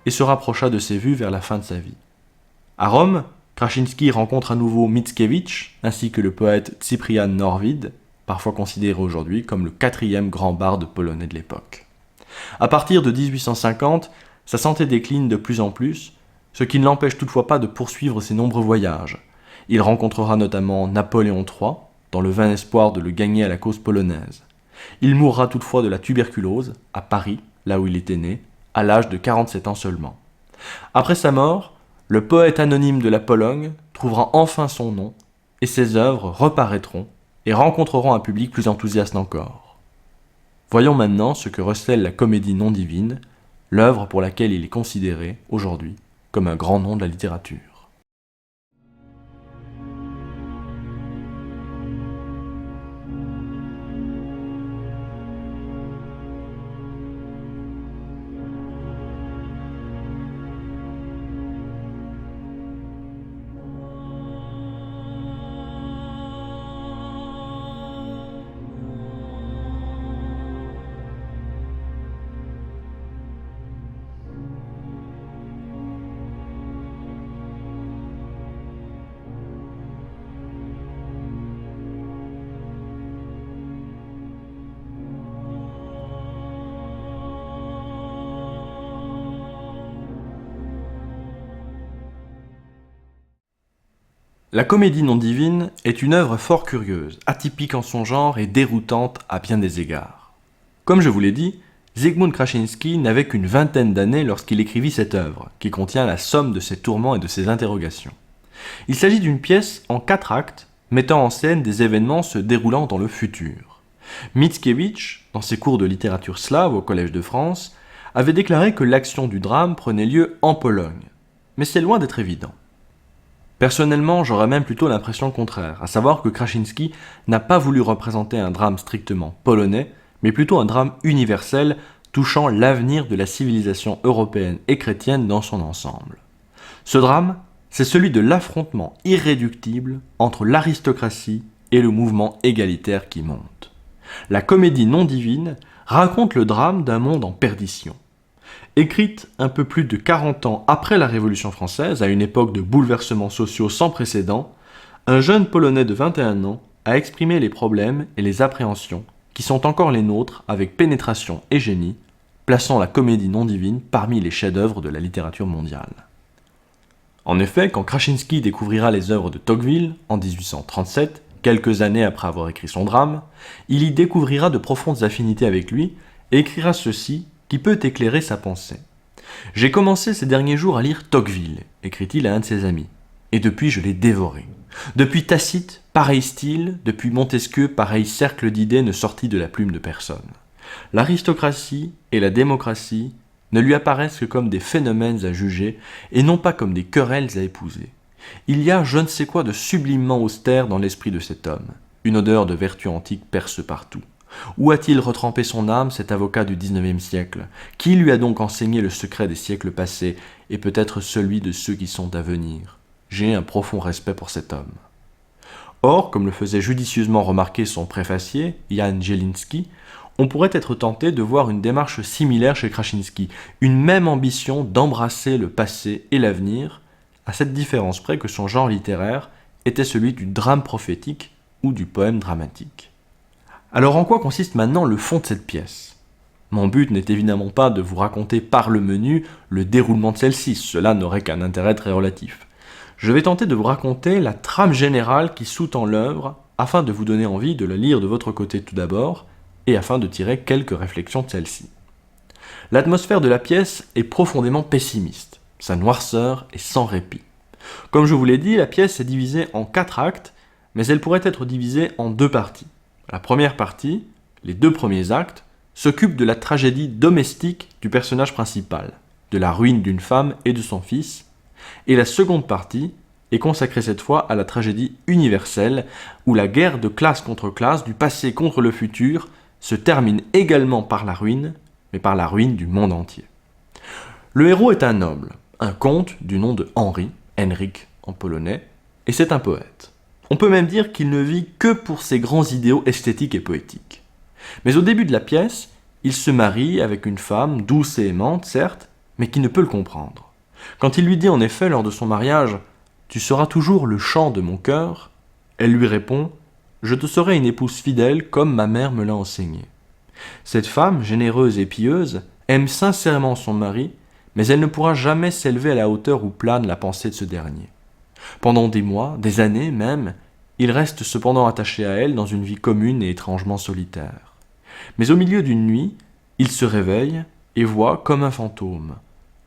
et se rapprocha de ses vues vers la fin de sa vie. À Rome, Krasiński rencontre à nouveau Mickiewicz ainsi que le poète Cyprian Norwid, parfois considéré aujourd'hui comme le 4e grand barde polonais de l'époque. À partir de 1850, sa santé décline de plus en plus, ce qui ne l'empêche toutefois pas de poursuivre ses nombreux voyages. Il rencontrera notamment Napoléon III, dans le vain espoir de le gagner à la cause polonaise. Il mourra toutefois de la tuberculose, à Paris, là où il était né, à l'âge de 47 ans seulement. Après sa mort, le poète anonyme de la Pologne trouvera enfin son nom, et ses œuvres reparaîtront et rencontreront un public plus enthousiaste encore. Voyons maintenant ce que recèle la comédie non divine, l'œuvre pour laquelle il est considéré, aujourd'hui, comme un grand nom de la littérature. La comédie non divine est une œuvre fort curieuse, atypique en son genre et déroutante à bien des égards. Comme je vous l'ai dit, Zygmunt Krasiński n'avait qu'une vingtaine d'années lorsqu'il écrivit cette œuvre, qui contient la somme de ses tourments et de ses interrogations. Il s'agit d'une pièce en 4 actes, mettant en scène des événements se déroulant dans le futur. Mickiewicz, dans ses cours de littérature slave au Collège de France, avait déclaré que l'action du drame prenait lieu en Pologne. Mais c'est loin d'être évident. Personnellement, j'aurais même plutôt l'impression contraire, à savoir que Krasiński n'a pas voulu représenter un drame strictement polonais, mais plutôt un drame universel touchant l'avenir de la civilisation européenne et chrétienne dans son ensemble. Ce drame, c'est celui de l'affrontement irréductible entre l'aristocratie et le mouvement égalitaire qui monte. La comédie non divine raconte le drame d'un monde en perdition. Écrite un peu plus de 40 ans après la Révolution française, à une époque de bouleversements sociaux sans précédent, un jeune Polonais de 21 ans a exprimé les problèmes et les appréhensions qui sont encore les nôtres avec pénétration et génie, plaçant la comédie non divine parmi les chefs-d'œuvre de la littérature mondiale. En effet, quand Krasiński découvrira les œuvres de Tocqueville en 1837, quelques années après avoir écrit son drame, il y découvrira de profondes affinités avec lui et écrira ceci qui peut éclairer sa pensée. « J'ai commencé ces derniers jours à lire Tocqueville », écrit-il à un de ses amis, « et depuis je l'ai dévoré. Depuis Tacite, pareil style, depuis Montesquieu, pareil cercle d'idées ne sortit de la plume de personne. L'aristocratie et la démocratie ne lui apparaissent que comme des phénomènes à juger et non pas comme des querelles à épouser. Il y a je ne sais quoi de sublimement austère dans l'esprit de cet homme. Une odeur de vertu antique perce partout. Où a-t-il retrempé son âme, cet avocat du XIXe siècle? Qui lui a donc enseigné le secret des siècles passés et peut-être celui de ceux qui sont à venir? J'ai un profond respect pour cet homme. Or, comme le faisait judicieusement remarquer son préfacier, Jan Zieliński, on pourrait être tenté de voir une démarche similaire chez Krasiński, une même ambition d'embrasser le passé et l'avenir, à cette différence près que son genre littéraire était celui du drame prophétique ou du poème dramatique. Alors en quoi consiste maintenant le fond de cette pièce? Mon but n'est évidemment pas de vous raconter par le menu le déroulement de celle-ci, cela n'aurait qu'un intérêt très relatif. Je vais tenter de vous raconter la trame générale qui sous-tend l'œuvre afin de vous donner envie de la lire de votre côté tout d'abord et afin de tirer quelques réflexions de celle-ci. L'atmosphère de la pièce est profondément pessimiste, sa noirceur est sans répit. Comme je vous l'ai dit, la pièce est divisée en 4 actes, mais elle pourrait être divisée en 2 parties. La première partie, les 2 premiers actes, s'occupe de la tragédie domestique du personnage principal, de la ruine d'une femme et de son fils, et la seconde partie est consacrée cette fois à la tragédie universelle, où la guerre de classe contre classe, du passé contre le futur, se termine également par la ruine, mais par la ruine du monde entier. Le héros est un noble, un comte du nom de Henri, Henryk en polonais, et c'est un poète. On peut même dire qu'il ne vit que pour ses grands idéaux esthétiques et poétiques. Mais au début de la pièce, il se marie avec une femme douce et aimante, certes, mais qui ne peut le comprendre. Quand il lui dit en effet lors de son mariage « Tu seras toujours le chant de mon cœur », elle lui répond « Je te serai une épouse fidèle comme ma mère me l'a enseigné ». Cette femme, généreuse et pieuse, aime sincèrement son mari, mais elle ne pourra jamais s'élever à la hauteur où plane la pensée de ce dernier. Pendant des mois, des années même, il reste cependant attaché à elle dans une vie commune et étrangement solitaire. Mais au milieu d'une nuit, il se réveille et voit comme un fantôme.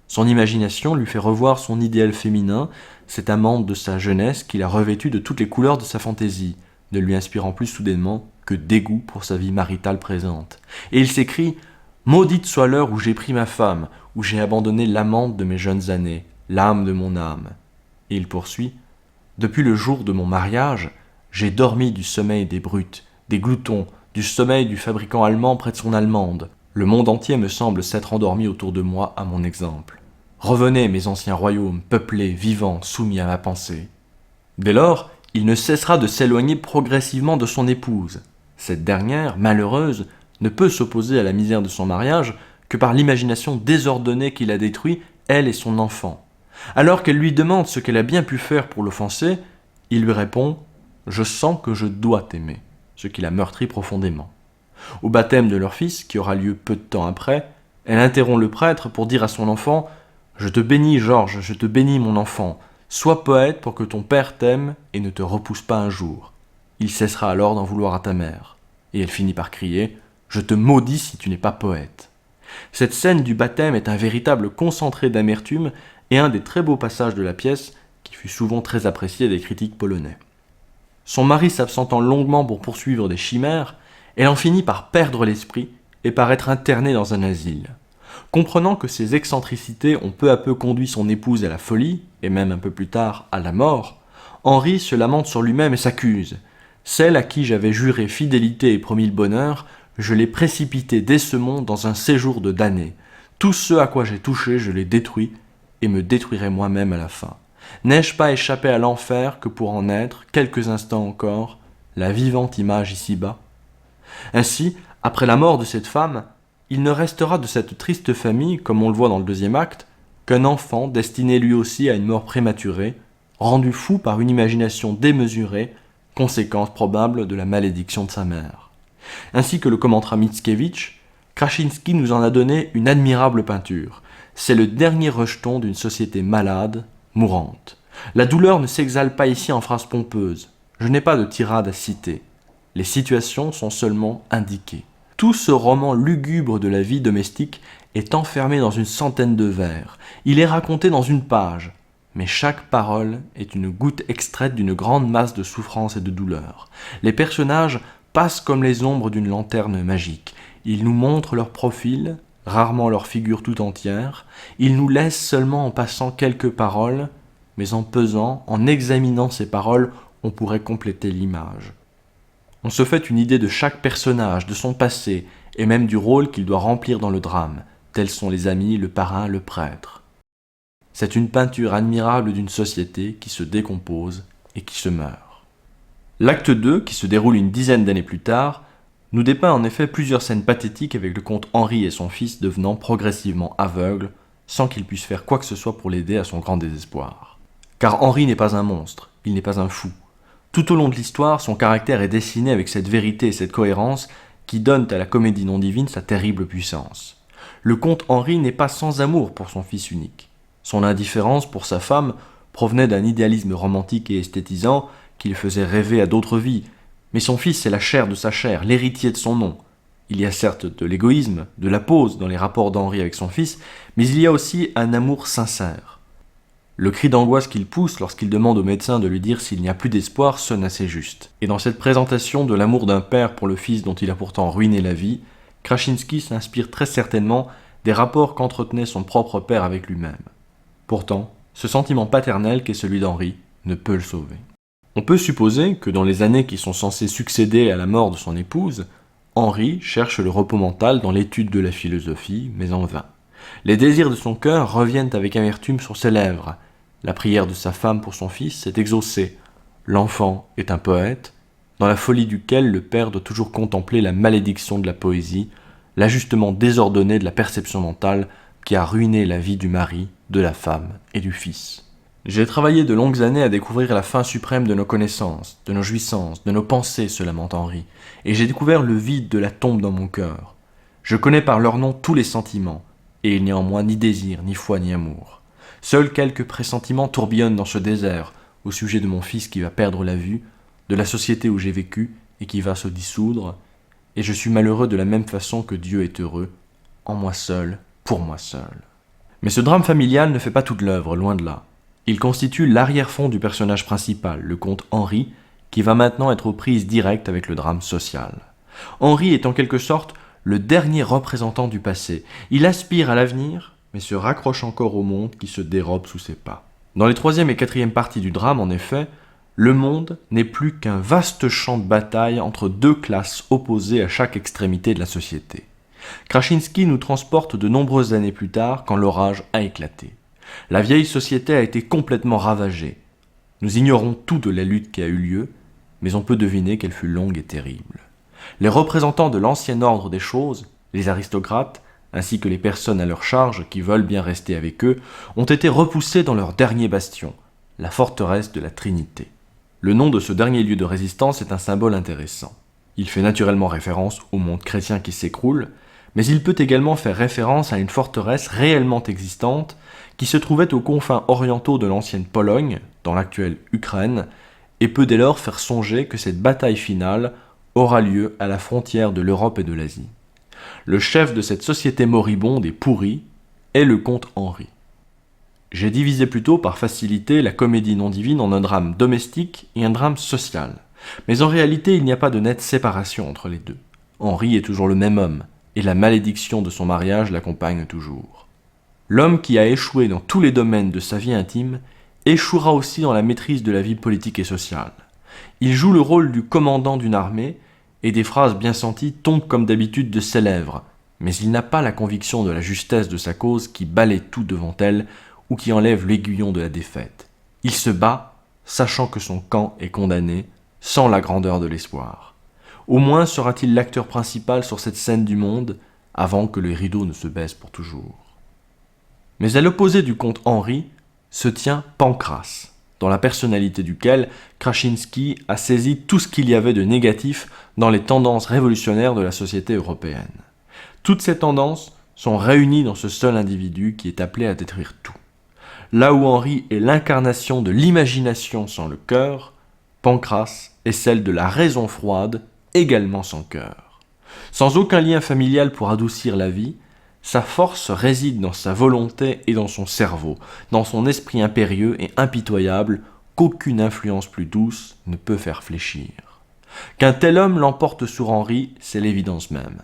Son imagination lui fait revoir son idéal féminin, cette amante de sa jeunesse qu'il a revêtue de toutes les couleurs de sa fantaisie, ne lui inspirant plus soudainement que dégoût pour sa vie maritale présente. Et il s'écrie « Maudite soit l'heure où j'ai pris ma femme, où j'ai abandonné l'amante de mes jeunes années, l'âme de mon âme. » Et il poursuit « Depuis le jour de mon mariage, j'ai dormi du sommeil des brutes, des gloutons, du sommeil du fabricant allemand près de son allemande. Le monde entier me semble s'être endormi autour de moi à mon exemple. Revenez, mes anciens royaumes, peuplés, vivants, soumis à ma pensée. » Dès lors, il ne cessera de s'éloigner progressivement de son épouse. Cette dernière, malheureuse, ne peut s'opposer à la misère de son mariage que par l'imagination désordonnée qui la détruit, elle et son enfant. Alors qu'elle lui demande ce qu'elle a bien pu faire pour l'offenser, il lui répond « Je sens que je dois t'aimer », ce qui la meurtrit profondément. Au baptême de leur fils, qui aura lieu peu de temps après, elle interrompt le prêtre pour dire à son enfant « Je te bénis, Georges, je te bénis, mon enfant. Sois poète pour que ton père t'aime et ne te repousse pas un jour. Il cessera alors d'en vouloir à ta mère. » Et elle finit par crier « Je te maudis si tu n'es pas poète. » Cette scène du baptême est un véritable concentré d'amertume et un des très beaux passages de la pièce qui fut souvent très apprécié des critiques polonais. Son mari s'absentant longuement pour poursuivre des chimères, elle en finit par perdre l'esprit et par être internée dans un asile. Comprenant que ses excentricités ont peu à peu conduit son épouse à la folie, et même un peu plus tard à la mort, Henri se lamente sur lui-même et s'accuse. « Celle à qui j'avais juré fidélité et promis le bonheur, je l'ai précipitée dès ce monde dans un séjour de damnés. Tout ce à quoi j'ai touché, je l'ai détruit, et me détruirai moi-même à la fin. N'ai-je pas échappé à l'enfer que pour en être, quelques instants encore, la vivante image ici-bas ?» Ainsi, après la mort de cette femme, il ne restera de cette triste famille, comme on le voit dans le deuxième acte, qu'un enfant destiné lui aussi à une mort prématurée, rendu fou par une imagination démesurée, conséquence probable de la malédiction de sa mère. Ainsi que le commentera Mickiewicz, Kraszynski nous en a donné une admirable peinture. C'est le dernier rejeton d'une société malade, mourante. La douleur ne s'exhale pas ici en phrases pompeuses. Je n'ai pas de tirade à citer. Les situations sont seulement indiquées. Tout ce roman lugubre de la vie domestique est enfermé dans une centaine de vers. Il est raconté dans une page, mais chaque parole est une goutte extraite d'une grande masse de souffrance et de douleur. Les personnages passent comme les ombres d'une lanterne magique. Ils nous montrent leur profil, rarement leur figure tout entière. Ils nous laissent seulement en passant quelques paroles, mais en pesant, en examinant ces paroles, on pourrait compléter l'image. On se fait une idée de chaque personnage, de son passé, et même du rôle qu'il doit remplir dans le drame, tels sont les amis, le parrain, le prêtre. C'est une peinture admirable d'une société qui se décompose et qui se meurt. L'acte 2, qui se déroule une dizaine d'années plus tard, nous dépeint en effet plusieurs scènes pathétiques avec le comte Henri et son fils devenant progressivement aveugles, sans qu'ils puissent faire quoi que ce soit pour l'aider à son grand désespoir. Car Henri n'est pas un monstre, il n'est pas un fou. Tout au long de l'histoire, son caractère est dessiné avec cette vérité et cette cohérence qui donnent à la comédie non divine sa terrible puissance. Le comte Henri n'est pas sans amour pour son fils unique. Son indifférence pour sa femme provenait d'un idéalisme romantique et esthétisant qui le faisait rêver à d'autres vies. Mais son fils est la chair de sa chair, l'héritier de son nom. Il y a certes de l'égoïsme, de la pose dans les rapports d'Henri avec son fils, mais il y a aussi un amour sincère. Le cri d'angoisse qu'il pousse lorsqu'il demande au médecin de lui dire s'il n'y a plus d'espoir sonne assez juste. Et dans cette présentation de l'amour d'un père pour le fils dont il a pourtant ruiné la vie, Krasinski s'inspire très certainement des rapports qu'entretenait son propre père avec lui-même. Pourtant, ce sentiment paternel qu'est celui d'Henri ne peut le sauver. On peut supposer que dans les années qui sont censées succéder à la mort de son épouse, Henri cherche le repos mental dans l'étude de la philosophie, mais en vain. Les désirs de son cœur reviennent avec amertume sur ses lèvres. La prière de sa femme pour son fils s'est exaucée. L'enfant est un poète, dans la folie duquel le père doit toujours contempler la malédiction de la poésie, l'ajustement désordonné de la perception mentale qui a ruiné la vie du mari, de la femme et du fils. J'ai travaillé de longues années à découvrir la fin suprême de nos connaissances, de nos jouissances, de nos pensées, se lamente Henri, et j'ai découvert le vide de la tombe dans mon cœur. Je connais par leur nom tous les sentiments, et il n'y a en moi ni désir, ni foi, ni amour. Seuls quelques pressentiments tourbillonnent dans ce désert, au sujet de mon fils qui va perdre la vue, de la société où j'ai vécu et qui va se dissoudre, et je suis malheureux de la même façon que Dieu est heureux, en moi seul, pour moi seul. Mais ce drame familial ne fait pas toute l'œuvre, loin de là. Il constitue l'arrière-fond du personnage principal, le comte Henri, qui va maintenant être aux prises directes avec le drame social. Henri est en quelque sorte le dernier représentant du passé. Il aspire à l'avenir, mais se raccroche encore au monde qui se dérobe sous ses pas. Dans les 3e et 4e parties du drame, en effet, le monde n'est plus qu'un vaste champ de bataille entre deux classes opposées à chaque extrémité de la société. Krasinski nous transporte de nombreuses années plus tard quand l'orage a éclaté. La vieille société a été complètement ravagée. Nous ignorons tout de la lutte qui a eu lieu, mais on peut deviner qu'elle fut longue et terrible. Les représentants de l'ancien ordre des choses, les aristocrates, ainsi que les personnes à leur charge qui veulent bien rester avec eux, ont été repoussés dans leur dernier bastion, la forteresse de la Trinité. Le nom de ce dernier lieu de résistance est un symbole intéressant. Il fait naturellement référence au monde chrétien qui s'écroule, mais il peut également faire référence à une forteresse réellement existante qui se trouvait aux confins orientaux de l'ancienne Pologne, dans l'actuelle Ukraine, et peut dès lors faire songer que cette bataille finale aura lieu à la frontière de l'Europe et de l'Asie. Le chef de cette société moribonde et pourrie est le comte Henri. J'ai divisé plutôt par facilité la comédie non divine en un drame domestique et un drame social. Mais en réalité, il n'y a pas de nette séparation entre les deux. Henri est toujours le même homme, et la malédiction de son mariage l'accompagne toujours. L'homme qui a échoué dans tous les domaines de sa vie intime échouera aussi dans la maîtrise de la vie politique et sociale. Il joue le rôle du commandant d'une armée, et des phrases bien senties tombent comme d'habitude de ses lèvres, mais il n'a pas la conviction de la justesse de sa cause qui balaie tout devant elle ou qui enlève l'aiguillon de la défaite. Il se bat, sachant que son camp est condamné, sans la grandeur de l'espoir. Au moins sera-t-il l'acteur principal sur cette scène du monde, avant que le rideau ne se baisse pour toujours. Mais à l'opposé du comte Henri se tient Pancrace, dans la personnalité duquel Krasinski a saisi tout ce qu'il y avait de négatif dans les tendances révolutionnaires de la société européenne. Toutes ces tendances sont réunies dans ce seul individu qui est appelé à détruire tout. Là où Henri est l'incarnation de l'imagination sans le cœur, Pancrace est celle de la raison froide, également sans cœur. Sans aucun lien familial pour adoucir la vie, sa force réside dans sa volonté et dans son cerveau, dans son esprit impérieux et impitoyable qu'aucune influence plus douce ne peut faire fléchir. Qu'un tel homme l'emporte sur Henri, c'est l'évidence même.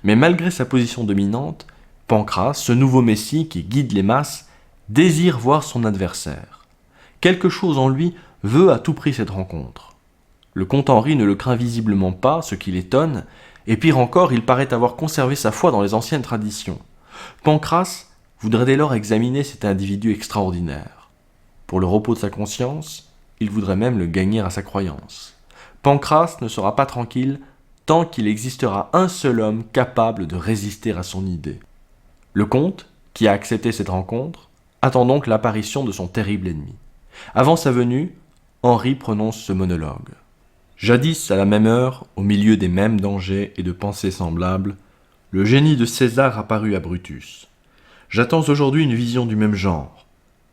Mais malgré sa position dominante, Pancrace, ce nouveau messie qui guide les masses, désire voir son adversaire. Quelque chose en lui veut à tout prix cette rencontre. Le comte Henri ne le craint visiblement pas, ce qui l'étonne, et pire encore, il paraît avoir conservé sa foi dans les anciennes traditions. Pancrace voudrait dès lors examiner cet individu extraordinaire. Pour le repos de sa conscience, il voudrait même le gagner à sa croyance. Pancrace ne sera pas tranquille tant qu'il existera un seul homme capable de résister à son idée. Le comte, qui a accepté cette rencontre, attend donc l'apparition de son terrible ennemi. Avant sa venue, Henri prononce ce monologue. Jadis, à la même heure, au milieu des mêmes dangers et de pensées semblables, le génie de César apparut à Brutus. J'attends aujourd'hui une vision du même genre.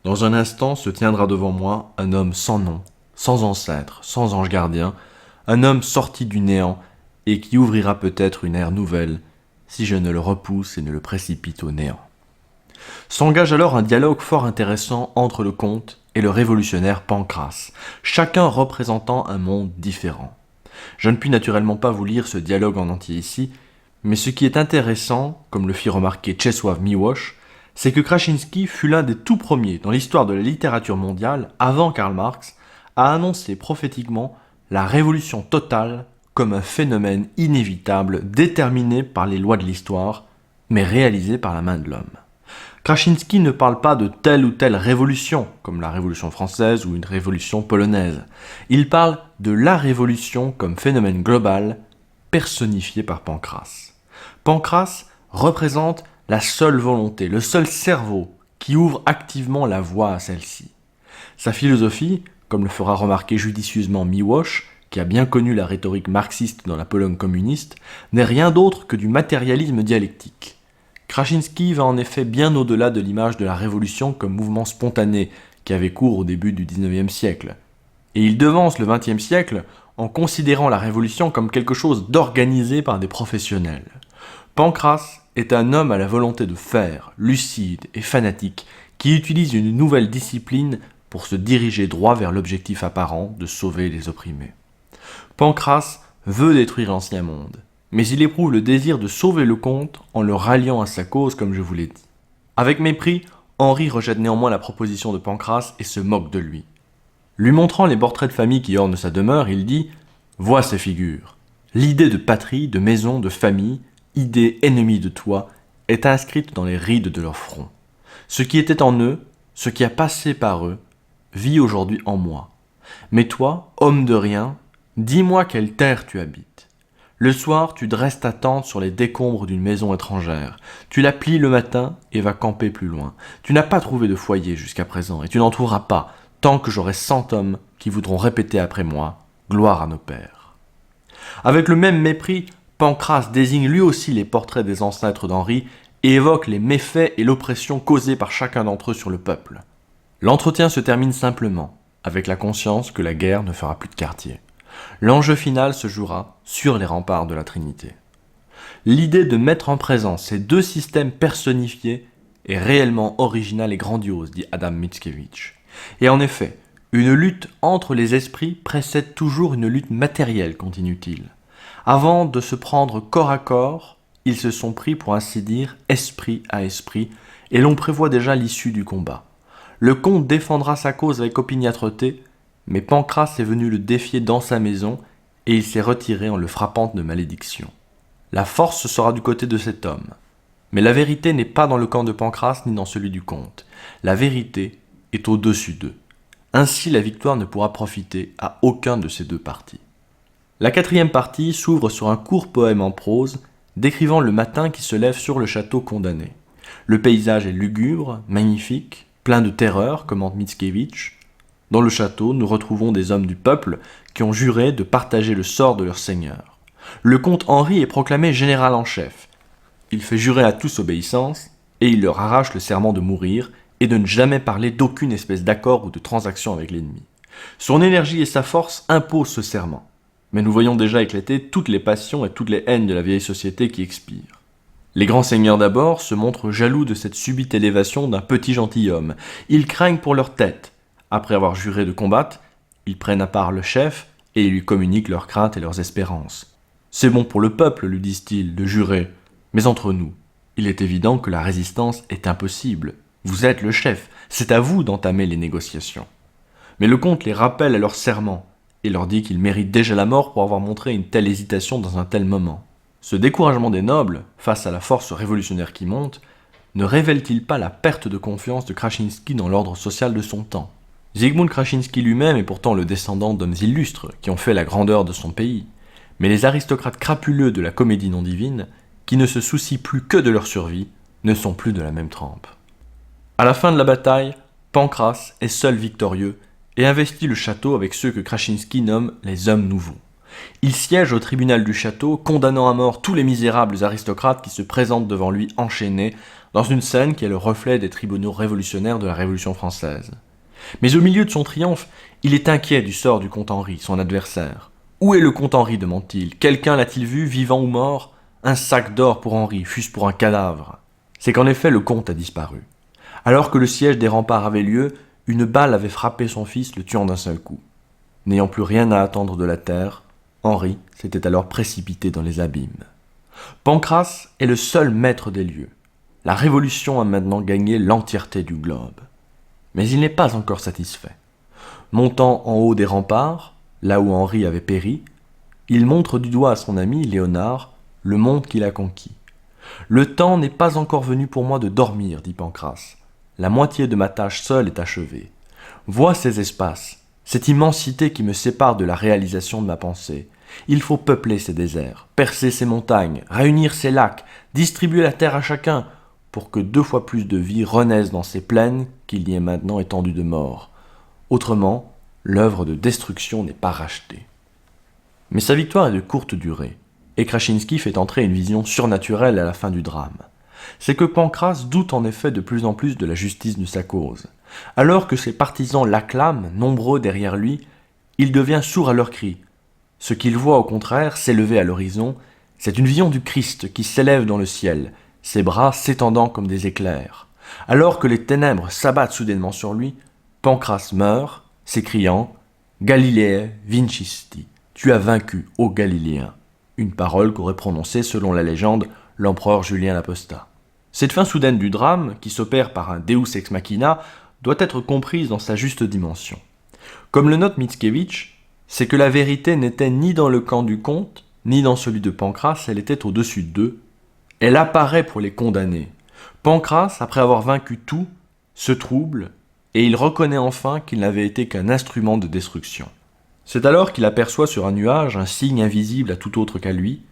Dans un instant se tiendra devant moi un homme sans nom, sans ancêtre, sans ange gardien, un homme sorti du néant et qui ouvrira peut-être une ère nouvelle si je ne le repousse et ne le précipite au néant. S'engage alors un dialogue fort intéressant entre le comte et le révolutionnaire Pancrace, chacun représentant un monde différent. Je ne puis naturellement pas vous lire ce dialogue en entier ici, mais ce qui est intéressant, comme le fit remarquer Czesław Miłosz, c'est que Krasinski fut l'un des tout premiers dans l'histoire de la littérature mondiale, avant Karl Marx, à annoncer prophétiquement la révolution totale comme un phénomène inévitable déterminé par les lois de l'histoire, mais réalisé par la main de l'homme. Krasinski ne parle pas de telle ou telle révolution, comme la Révolution française ou une révolution polonaise. Il parle de la révolution comme phénomène global, personnifié par Pancrace. Pancrace représente la seule volonté, le seul cerveau qui ouvre activement la voie à celle-ci. Sa philosophie, comme le fera remarquer judicieusement Miłosz, qui a bien connu la rhétorique marxiste dans la Pologne communiste, n'est rien d'autre que du matérialisme dialectique. Krasinski va en effet bien au-delà de l'image de la révolution comme mouvement spontané qui avait cours au début du XIXe siècle. Et il devance le XXe siècle en considérant la révolution comme quelque chose d'organisé par des professionnels. Pancrace est un homme à la volonté de faire, lucide et fanatique, qui utilise une nouvelle discipline pour se diriger droit vers l'objectif apparent de sauver les opprimés. Pancrace veut détruire l'ancien monde, mais il éprouve le désir de sauver le comte en le ralliant à sa cause, comme je vous l'ai dit. Avec mépris, Henri rejette néanmoins la proposition de Pancrace et se moque de lui. Lui montrant les portraits de famille qui ornent sa demeure, il dit « Vois ces figures. L'idée de patrie, de maison, de famille, idée ennemie de toi, est inscrite dans les rides de leur front. Ce qui était en eux, ce qui a passé par eux, vit aujourd'hui en moi. Mais toi, homme de rien, dis-moi quelle terre tu habites. Le soir, tu dresses ta tente sur les décombres d'une maison étrangère. Tu la plies le matin et vas camper plus loin. Tu n'as pas trouvé de foyer jusqu'à présent et tu n'en trouveras pas tant que j'aurai 100 hommes qui voudront répéter après moi « Gloire à nos pères ». Avec le même mépris, Pancrace désigne lui aussi les portraits des ancêtres d'Henri et évoque les méfaits et l'oppression causés par chacun d'entre eux sur le peuple. L'entretien se termine simplement, avec la conscience que la guerre ne fera plus de quartier. L'enjeu final se jouera sur les remparts de la Trinité. L'idée de mettre en présence ces deux systèmes personnifiés est réellement originale et grandiose, dit Adam Mickiewicz. Et en effet, une lutte entre les esprits précède toujours une lutte matérielle, continue-t-il. Avant de se prendre corps à corps, ils se sont pris, pour ainsi dire, esprit à esprit, et l'on prévoit déjà l'issue du combat. Le comte défendra sa cause avec opiniâtreté, mais Pancrace est venu le défier dans sa maison, et il s'est retiré en le frappant de malédiction. La force sera du côté de cet homme. Mais la vérité n'est pas dans le camp de Pancrace ni dans celui du comte. La vérité est au-dessus d'eux. Ainsi, la victoire ne pourra profiter à aucun de ces deux partis. La quatrième partie s'ouvre sur un court poème en prose, décrivant le matin qui se lève sur le château condamné. Le paysage est lugubre, magnifique, plein de terreur, commente Mickiewicz. Dans le château, nous retrouvons des hommes du peuple qui ont juré de partager le sort de leur seigneur. Le comte Henri est proclamé général en chef. Il fait jurer à tous obéissance, et il leur arrache le serment de mourir et de ne jamais parler d'aucune espèce d'accord ou de transaction avec l'ennemi. Son énergie et sa force imposent ce serment. Mais nous voyons déjà éclater toutes les passions et toutes les haines de la vieille société qui expirent. Les grands seigneurs d'abord se montrent jaloux de cette subite élévation d'un petit gentilhomme. Ils craignent pour leur tête. Après avoir juré de combattre, ils prennent à part le chef et ils lui communiquent leurs craintes et leurs espérances. C'est bon pour le peuple, lui disent-ils, de jurer. Mais entre nous, il est évident que la résistance est impossible. Vous êtes le chef, c'est à vous d'entamer les négociations. Mais le comte les rappelle à leur serment et leur dit qu'ils méritent déjà la mort pour avoir montré une telle hésitation dans un tel moment. Ce découragement des nobles, face à la force révolutionnaire qui monte, ne révèle-t-il pas la perte de confiance de Krasinski dans l'ordre social de son temps ? Zygmunt Krasinski lui-même est pourtant le descendant d'hommes illustres qui ont fait la grandeur de son pays, mais les aristocrates crapuleux de la comédie non divine, qui ne se soucient plus que de leur survie, ne sont plus de la même trempe. À la fin de la bataille, Pancrace est seul victorieux et investit le château avec ceux que Krasinski nomme les hommes nouveaux. Il siège au tribunal du château, condamnant à mort tous les misérables aristocrates qui se présentent devant lui enchaînés, dans une scène qui est le reflet des tribunaux révolutionnaires de la Révolution française. Mais au milieu de son triomphe, il est inquiet du sort du comte Henri, son adversaire. Où est le comte Henri, demande-t-il. Quelqu'un l'a-t-il vu, vivant ou mort? Un sac d'or pour Henri, fût-ce pour un cadavre. C'est qu'en effet, le comte a disparu. Alors que le siège des remparts avait lieu, une balle avait frappé son fils, le tuant d'un seul coup. N'ayant plus rien à attendre de la terre, Henri s'était alors précipité dans les abîmes. Pancrace est le seul maître des lieux. La Révolution a maintenant gagné l'entièreté du globe. Mais il n'est pas encore satisfait. Montant en haut des remparts, là où Henri avait péri, il montre du doigt à son ami, Léonard, le monde qu'il a conquis. « Le temps n'est pas encore venu pour moi de dormir, dit Pancrace. La moitié de ma tâche seule est achevée. Vois ces espaces, cette immensité qui me sépare de la réalisation de ma pensée. Il faut peupler ces déserts, percer ces montagnes, réunir ces lacs, distribuer la terre à chacun, pour que 2 fois plus de vie renaissent dans ces plaines qu'il y est maintenant étendues de morts. Autrement, l'œuvre de destruction n'est pas rachetée. » Mais sa victoire est de courte durée, et Krasinski fait entrer une vision surnaturelle à la fin du drame. C'est que Pancrace doute en effet de plus en plus de la justice de sa cause. Alors que ses partisans l'acclament, nombreux derrière lui, il devient sourd à leurs cris. Ce qu'il voit au contraire s'élever à l'horizon, c'est une vision du Christ qui s'élève dans le ciel, ses bras s'étendant comme des éclairs. Alors que les ténèbres s'abattent soudainement sur lui, Pancrace meurt, s'écriant « Galiléae vincisti » « Tu as vaincu, ô Galiléen », une parole qu'aurait prononcée, selon la légende, l'empereur Julien l'Apostat. Cette fin soudaine du drame, qui s'opère par un Deus ex machina, doit être comprise dans sa juste dimension. Comme le note Mickiewicz, c'est que la vérité n'était ni dans le camp du comte, ni dans celui de Pancrace, elle était au-dessus d'eux. Elle apparaît pour les condamnés. Pancrace, après avoir vaincu tout, se trouble, et il reconnaît enfin qu'il n'avait été qu'un instrument de destruction. C'est alors qu'il aperçoit sur un nuage un signe invisible à tout autre qu'à lui,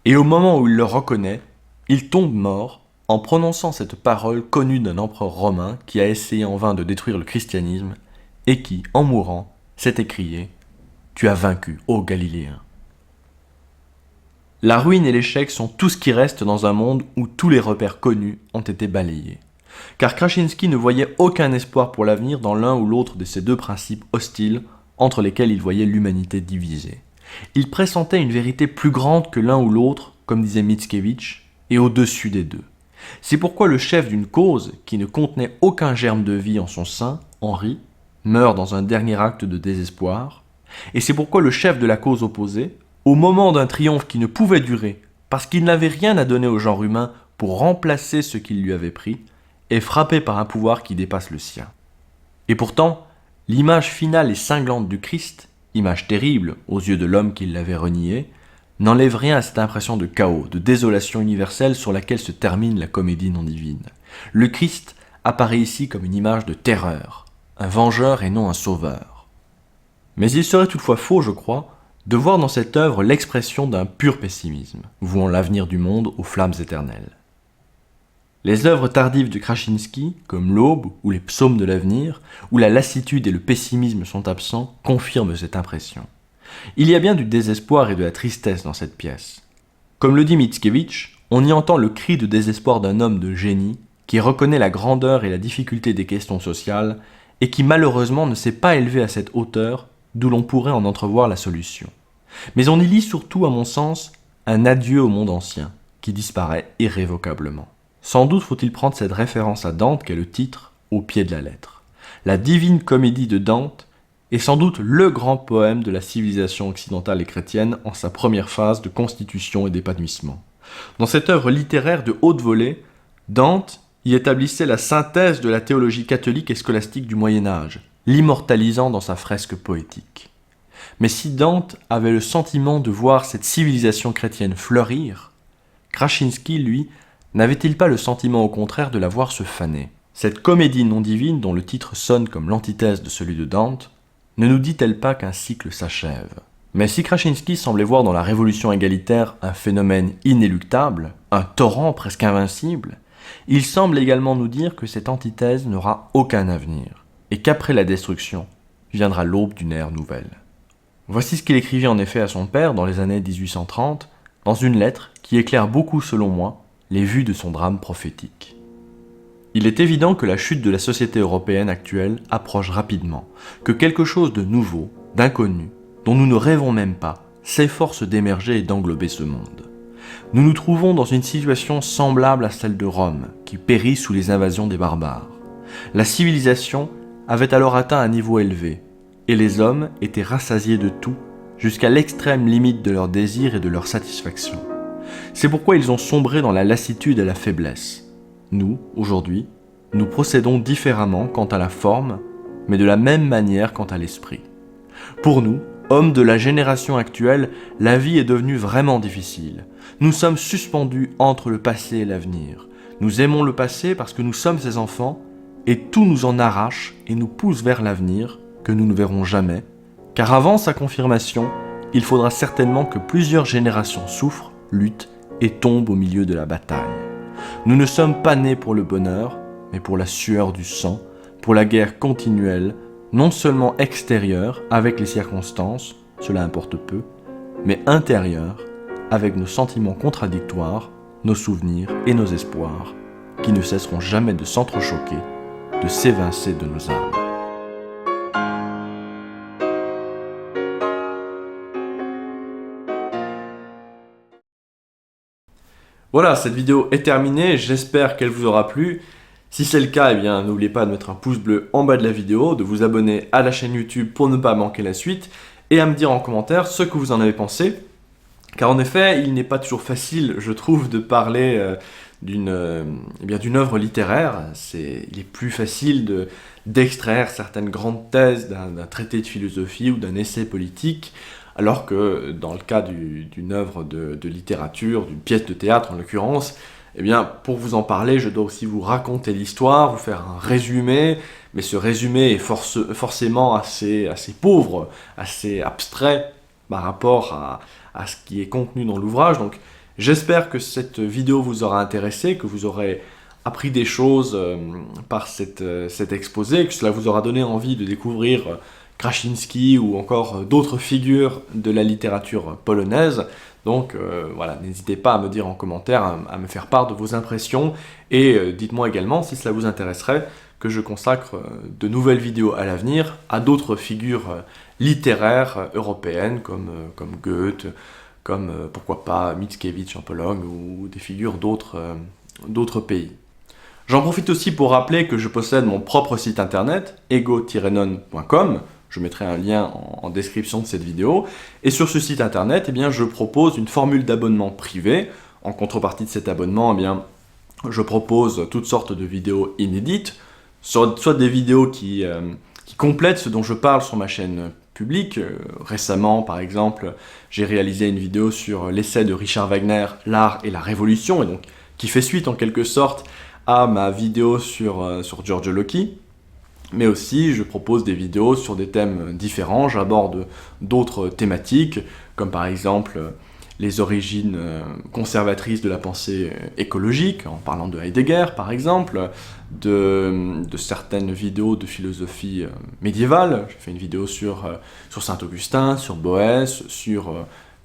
et au moment où il le reconnaît, il tombe mort en prononçant cette parole connue d'un empereur romain qui a essayé en vain de détruire le christianisme, et qui, en mourant, s'est écrié « Tu as vaincu, ô Galiléen ». La ruine et l'échec sont tout ce qui reste dans un monde où tous les repères connus ont été balayés. Car Krasinski ne voyait aucun espoir pour l'avenir dans l'un ou l'autre de ces deux principes hostiles entre lesquels il voyait l'humanité divisée. Il pressentait une vérité plus grande que l'un ou l'autre, comme disait Mickiewicz, et au-dessus des deux. C'est pourquoi le chef d'une cause qui ne contenait aucun germe de vie en son sein, Henri, meurt dans un dernier acte de désespoir, et c'est pourquoi le chef de la cause opposée, au moment d'un triomphe qui ne pouvait durer, parce qu'il n'avait rien à donner au genre humain pour remplacer ce qu'il lui avait pris, est frappé par un pouvoir qui dépasse le sien. Et pourtant, l'image finale et cinglante du Christ, image terrible aux yeux de l'homme qui l'avait renié, n'enlève rien à cette impression de chaos, de désolation universelle sur laquelle se termine la comédie non divine. Le Christ apparaît ici comme une image de terreur, un vengeur et non un sauveur. Mais il serait toutefois faux, je crois, de voir dans cette œuvre l'expression d'un pur pessimisme, vouant l'avenir du monde aux flammes éternelles. Les œuvres tardives de Krasinski, comme l'Aube ou les Psaumes de l'avenir, où la lassitude et le pessimisme sont absents, confirment cette impression. Il y a bien du désespoir et de la tristesse dans cette pièce. Comme le dit Mickiewicz, on y entend le cri de désespoir d'un homme de génie qui reconnaît la grandeur et la difficulté des questions sociales et qui malheureusement ne s'est pas élevé à cette hauteur d'où l'on pourrait en entrevoir la solution. Mais on y lit surtout, à mon sens, un adieu au monde ancien, qui disparaît irrévocablement. Sans doute faut-il prendre cette référence à Dante qu'est le titre au pied de la lettre. La divine comédie de Dante est sans doute le grand poème de la civilisation occidentale et chrétienne en sa première phase de constitution et d'épanouissement. Dans cette œuvre littéraire de haute volée, Dante y établissait la synthèse de la théologie catholique et scolastique du Moyen-Âge, l'immortalisant dans sa fresque poétique. Mais si Dante avait le sentiment de voir cette civilisation chrétienne fleurir, Krasinski, lui, n'avait-il pas le sentiment au contraire de la voir se faner? Cette comédie non divine, dont le titre sonne comme l'antithèse de celui de Dante, ne nous dit-elle pas qu'un cycle s'achève? Mais si Krasinski semblait voir dans la révolution égalitaire un phénomène inéluctable, un torrent presque invincible, il semble également nous dire que cette antithèse n'aura aucun avenir, et qu'après la destruction viendra l'aube d'une ère nouvelle. Voici ce qu'il écrivit en effet à son père dans les années 1830, dans une lettre qui éclaire beaucoup selon moi les vues de son drame prophétique. Il est évident que la chute de la société européenne actuelle approche rapidement, que quelque chose de nouveau, d'inconnu, dont nous ne rêvons même pas, s'efforce d'émerger et d'englober ce monde. Nous nous trouvons dans une situation semblable à celle de Rome, qui périt sous les invasions des barbares. La civilisation avait alors atteint un niveau élevé, et les hommes étaient rassasiés de tout, jusqu'à l'extrême limite de leurs désirs et de leur satisfaction. C'est pourquoi ils ont sombré dans la lassitude et la faiblesse. Nous, aujourd'hui, nous procédons différemment quant à la forme, mais de la même manière quant à l'esprit. Pour nous, hommes de la génération actuelle, la vie est devenue vraiment difficile. Nous sommes suspendus entre le passé et l'avenir. Nous aimons le passé parce que nous sommes ses enfants, et tout nous en arrache et nous pousse vers l'avenir, que nous ne verrons jamais, car avant sa confirmation, il faudra certainement que plusieurs générations souffrent, luttent et tombent au milieu de la bataille. Nous ne sommes pas nés pour le bonheur, mais pour la sueur du sang, pour la guerre continuelle, non seulement extérieure, avec les circonstances, cela importe peu, mais intérieure, avec nos sentiments contradictoires, nos souvenirs et nos espoirs, qui ne cesseront jamais de s'entrechoquer, de s'évincer de nos âmes. Voilà, cette vidéo est terminée, j'espère qu'elle vous aura plu. Si c'est le cas, eh bien, n'oubliez pas de mettre un pouce bleu en bas de la vidéo, de vous abonner à la chaîne YouTube pour ne pas manquer la suite, et à me dire en commentaire ce que vous en avez pensé. Car en effet, il n'est pas toujours facile, je trouve, de parler d'une œuvre littéraire. Il est plus facile d'extraire certaines grandes thèses d'un traité de philosophie ou d'un essai politique, alors que dans le cas d'une œuvre de littérature, d'une pièce de théâtre en l'occurrence, eh bien, pour vous en parler, je dois aussi vous raconter l'histoire, vous faire un résumé, mais ce résumé est forcément assez pauvre, assez abstrait par rapport à ce qui est contenu dans l'ouvrage. Donc j'espère que cette vidéo vous aura intéressé, que vous aurez appris des choses par cet exposé, que cela vous aura donné envie de découvrir Krasiński ou encore d'autres figures de la littérature polonaise. Donc voilà, n'hésitez pas à me dire en commentaire, à me faire part de vos impressions, et dites-moi également si cela vous intéresserait que je consacre de nouvelles vidéos à l'avenir à d'autres figures littéraires européennes comme Goethe, comme pourquoi pas Mickiewicz en Pologne ou des figures d'autres pays. J'en profite aussi pour rappeler que je possède mon propre site internet, ego-non.com. Je mettrai un lien en description de cette vidéo. Et sur ce site internet, eh bien, je propose une formule d'abonnement privé. En contrepartie de cet abonnement, eh bien, je propose toutes sortes de vidéos inédites, soit des vidéos qui complètent ce dont je parle sur ma chaîne publique. Récemment, par exemple, j'ai réalisé une vidéo sur l'essai de Richard Wagner, L'art et la révolution, et donc qui fait suite en quelque sorte à ma vidéo sur Giorgio Loki. Mais aussi, je propose des vidéos sur des thèmes différents. J'aborde d'autres thématiques, comme par exemple les origines conservatrices de la pensée écologique, en parlant de Heidegger par exemple, de certaines vidéos de philosophie médiévale. J'ai fait une vidéo sur Saint-Augustin, sur Boès, sur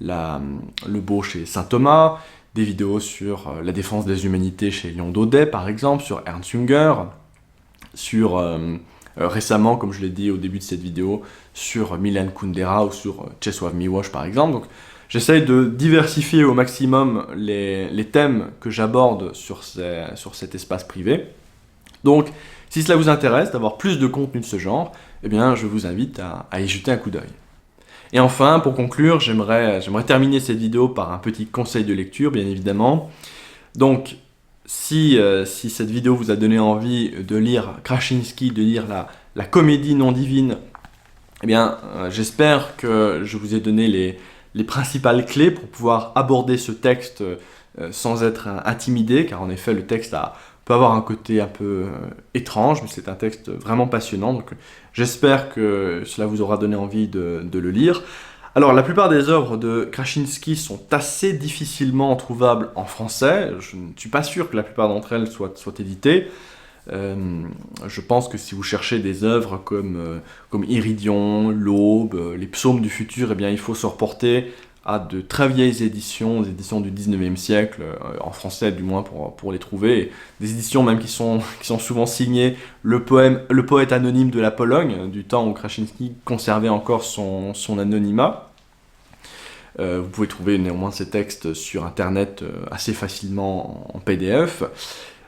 le beau chez Saint-Thomas, des vidéos sur la défense des humanités chez Léon Daudet par exemple, sur Ernst Jünger, sur récemment, comme je l'ai dit au début de cette vidéo, sur Milan Kundera ou sur Czesław Miłosz par exemple. Donc j'essaye de diversifier au maximum les thèmes que j'aborde sur cet espace privé. Donc si cela vous intéresse d'avoir plus de contenu de ce genre, eh bien je vous invite à y jeter un coup d'œil. Et enfin, pour conclure, j'aimerais terminer cette vidéo par un petit conseil de lecture, bien évidemment. Donc si cette vidéo vous a donné envie de lire Krasiński, de lire la comédie non divine, eh bien, j'espère que je vous ai donné les principales clés pour pouvoir aborder ce texte sans être intimidé, car en effet, le texte peut avoir un côté un peu étrange, mais c'est un texte vraiment passionnant, donc j'espère que cela vous aura donné envie de le lire. Alors, la plupart des œuvres de Krasiński sont assez difficilement trouvables en français. Je ne suis pas sûr que la plupart d'entre elles soient éditées. Je pense que si vous cherchez des œuvres comme Iridion, l'Aube, les Psaumes du futur, eh bien, il faut se reporter à de très vieilles éditions, des éditions du 19e siècle, en français du moins pour les trouver, des éditions même qui sont souvent signées le poète anonyme de la Pologne, du temps où Krasinski conservait encore son anonymat. Vous pouvez trouver néanmoins ces textes sur internet assez facilement en PDF.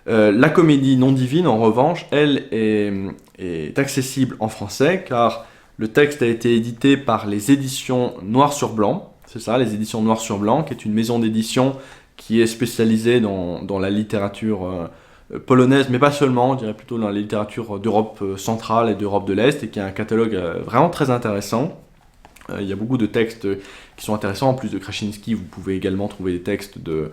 La comédie non divine, en revanche, elle est accessible en français, car le texte a été édité par les éditions Noir sur Blanc, c'est ça, les éditions Noir sur Blanc, qui est une maison d'édition qui est spécialisée dans la littérature polonaise, mais pas seulement, je dirais plutôt dans la littérature d'Europe centrale et d'Europe de l'Est, et qui a un catalogue vraiment très intéressant. Il y a beaucoup de textes qui sont intéressants. En plus de Krasinski, vous pouvez également trouver des textes de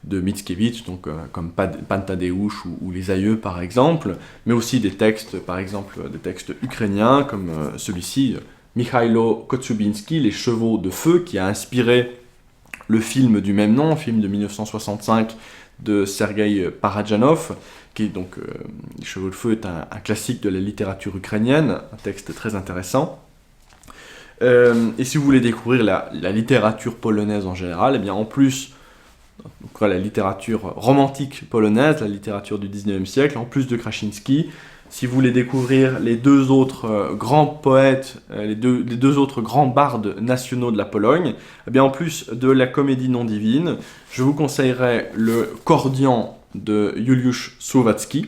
Mickiewicz, donc comme Pan Tadeusz ou Les Aïeux par exemple, mais aussi des textes, par exemple, des textes ukrainiens comme celui-ci, Mikhailo Kotsubinski, Les Chevaux de Feu, qui a inspiré le film du même nom, film de 1965 de Sergueï Parajanov, qui est donc Les Chevaux de Feu est un classique de la littérature ukrainienne, un texte très intéressant. Et si vous voulez découvrir la littérature polonaise en général, eh bien en plus, donc, la littérature romantique polonaise, la littérature du 19e siècle, en plus de Krasinski, si vous voulez découvrir les deux autres grands poètes, les deux autres grands bardes nationaux de la Pologne, eh bien en plus de la comédie non divine, je vous conseillerais le Kordian de Juliusz Słowacki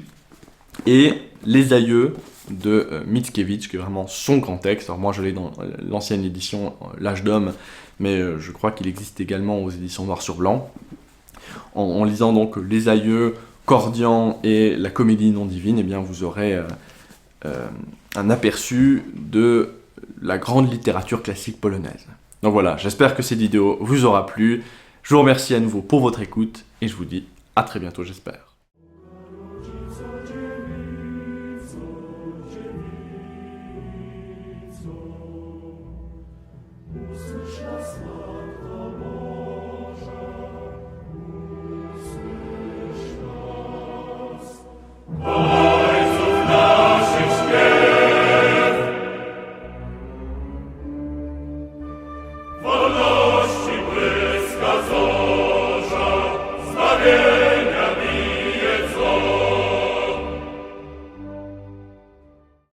et Les Aïeux de Mickiewicz, qui est vraiment son grand texte. Alors moi je l'ai dans l'ancienne édition L'Âge d'Homme, mais je crois qu'il existe également aux éditions Noir sur Blanc. En lisant donc Les Aïeux, Kordian et la comédie non divine, eh bien vous aurez un aperçu de la grande littérature classique polonaise. Donc voilà, j'espère que cette vidéo vous aura plu. Je vous remercie à nouveau pour votre écoute et je vous dis à très bientôt, j'espère.